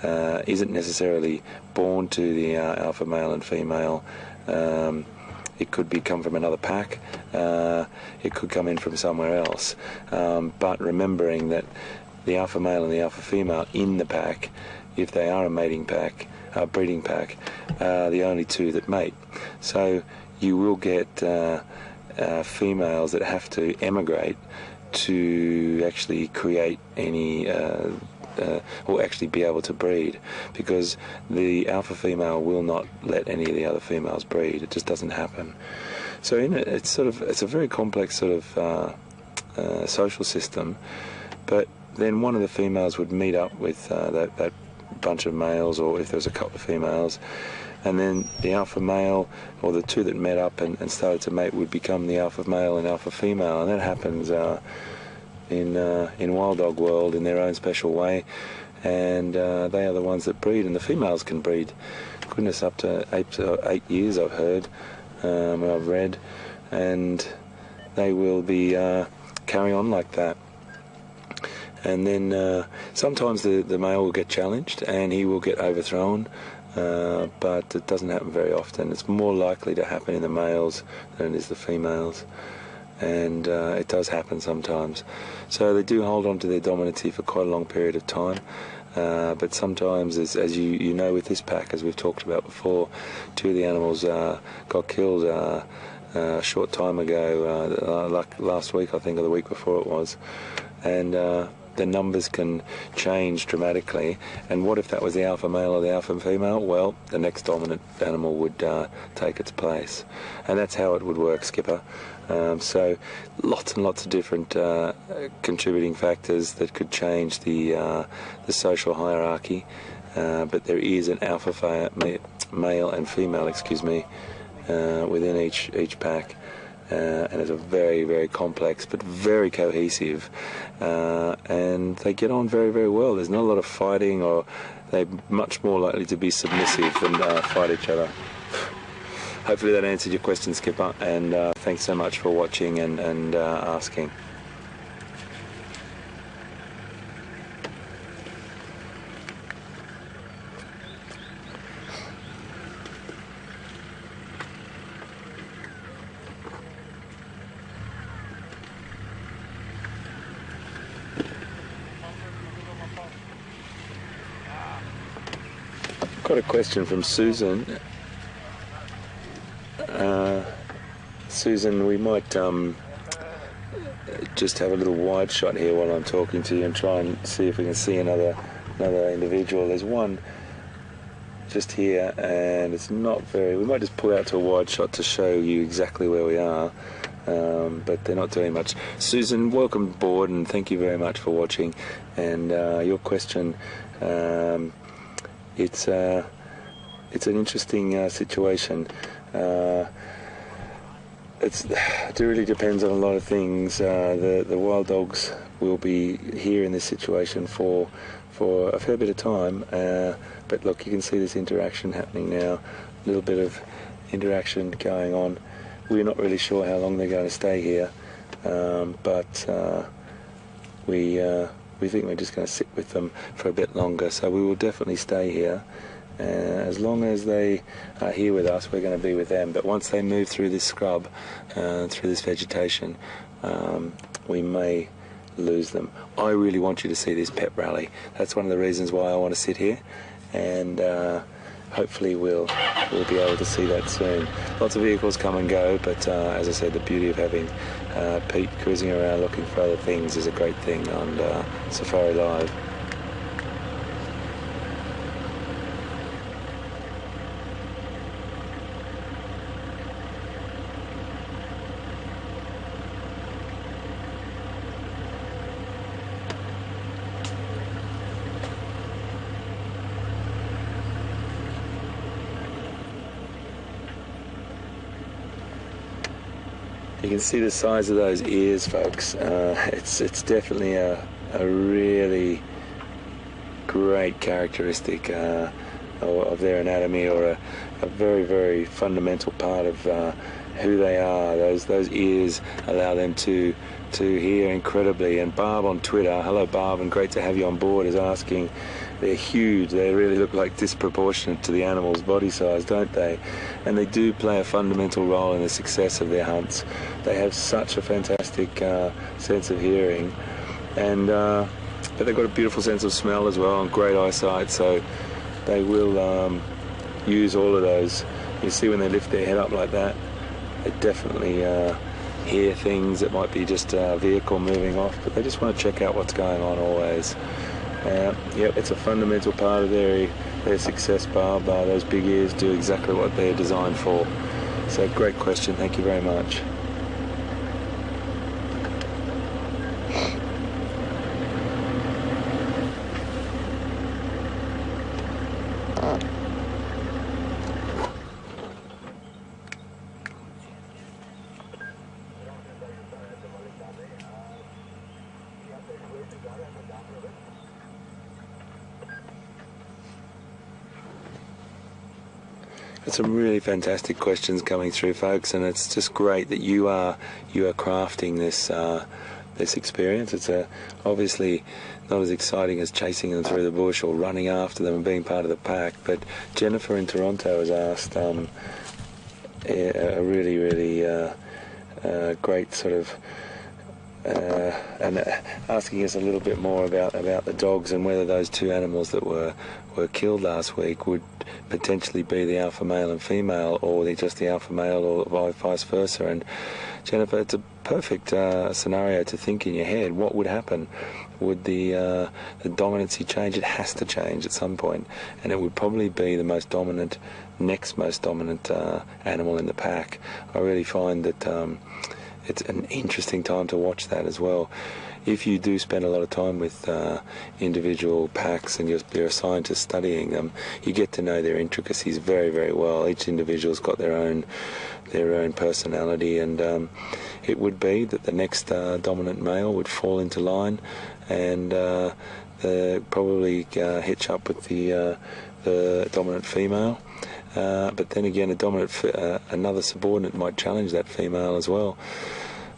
isn't necessarily born to the alpha male and female. It could come from another pack. It could come in from somewhere else. But remembering that the alpha male and the alpha female in the pack, if they are a mating pack, breeding pack, the only two that mate. So you will get females that have to emigrate to actually create any or actually be able to breed, because the alpha female will not let any of the other females breed. It just doesn't happen. So it's a very complex sort of social system. But then one of the females would meet up with that bunch of males, or if there was a couple of females, and then the alpha male, or the two that met up and started to mate, would become the alpha male and alpha female. And that happens in wild dog world in their own special way, and they are the ones that breed, and the females can breed, goodness, up to 8 years, I've heard, I've read, and they will be carry on like that. And then sometimes the male will get challenged and he will get overthrown, but it doesn't happen very often. It's more likely to happen in the males than it is the females, and it does happen sometimes. So they do hold on to their dominancy for quite a long period of time, but sometimes, as you know, with this pack, as we've talked about before, 2 of the animals got killed a short time ago, like last week, I think, or the week before it was, and the numbers can change dramatically. And what if that was the alpha male or the alpha female? Well, the next dominant animal would take its place, and that's how it would work, Skipper. So lots and lots of different contributing factors that could change the social hierarchy, but there is an alpha male and female, within each pack. And it's a very, very complex but very cohesive, and they get on very, very well. There's not a lot of fighting, or they're much more likely to be submissive than fight each other. hopefully that answered your question, Skipper, and thanks so much for watching and asking. Got a question from Susan. Susan, we might just have a little wide shot here while I'm talking to you and try and see if we can see another individual. There's one just here, and it's not very. We might just pull out to a wide shot to show you exactly where we are, but they're not doing much. Susan, welcome aboard, and thank you very much for watching. And your question. It's an interesting situation. It really depends on a lot of things. The wild dogs will be here in this situation for a fair bit of time. But look, you can see this interaction happening now. A little bit of interaction going on. We're not really sure how long they're going to stay here, but we think we're just going to sit with them for a bit longer, so we will definitely stay here. As long as they are here with us, we're going to be with them. But once they move through this scrub, through this vegetation, we may lose them. I really want you to see this pep rally. That's one of the reasons why I want to sit here, and hopefully we'll be able to see that soon. Lots of vehicles come and go, but as I said, the beauty of having Pete cruising around looking for other things is a great thing on Safari Live. You can see the size of those ears, folks. It's definitely a really great characteristic of their anatomy, or a very, very fundamental part of who they are. Those ears allow them to hear incredibly. And Barb on Twitter, hello Barb, and great to have you on board, is asking, they're huge, they really look like disproportionate to the animal's body size, don't they? And they do play a fundamental role in the success of their hunts. They have such a fantastic sense of hearing, and but they've got a beautiful sense of smell as well, and great eyesight, so they will use all of those. You see when they lift their head up like that, they definitely hear things that might be just a vehicle moving off, but they just want to check out what's going on always. Yep, it's a fundamental part of their success, Barb. Those big ears do exactly what they're designed for. So great question, thank you very much. Some really fantastic questions coming through, folks, and it's just great that you are crafting this experience. It's obviously not as exciting as chasing them through the bush or running after them and being part of the pack, but Jennifer in Toronto has asked a really great sort of and asking us a little bit more about the dogs and whether those two animals that were killed last week would potentially be the alpha male and female, or just the alpha male, or vice versa. And Jennifer, it's a perfect scenario to think in your head. What would happen? Would the dominancy change? It has to change at some point, and it would probably be the next most dominant animal in the pack. I really find that it's an interesting time to watch that as well. If you do spend a lot of time with individual packs and you're a scientist studying them, you get to know their intricacies very, very well. Each individual's got their own personality, and it would be that the next dominant male would fall into line and probably hitch up with the dominant female. but then again, another subordinate might challenge that female as well.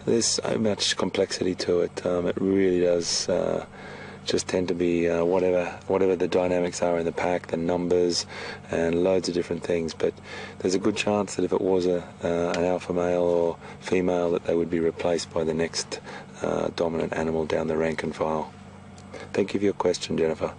There's so much complexity to it. It really does just tend to be whatever the dynamics are in the pack, the numbers, and loads of different things. But there's a good chance that if it was an alpha male or female, that they would be replaced by the next dominant animal down the rank and file. Thank you for your question, Jennifer.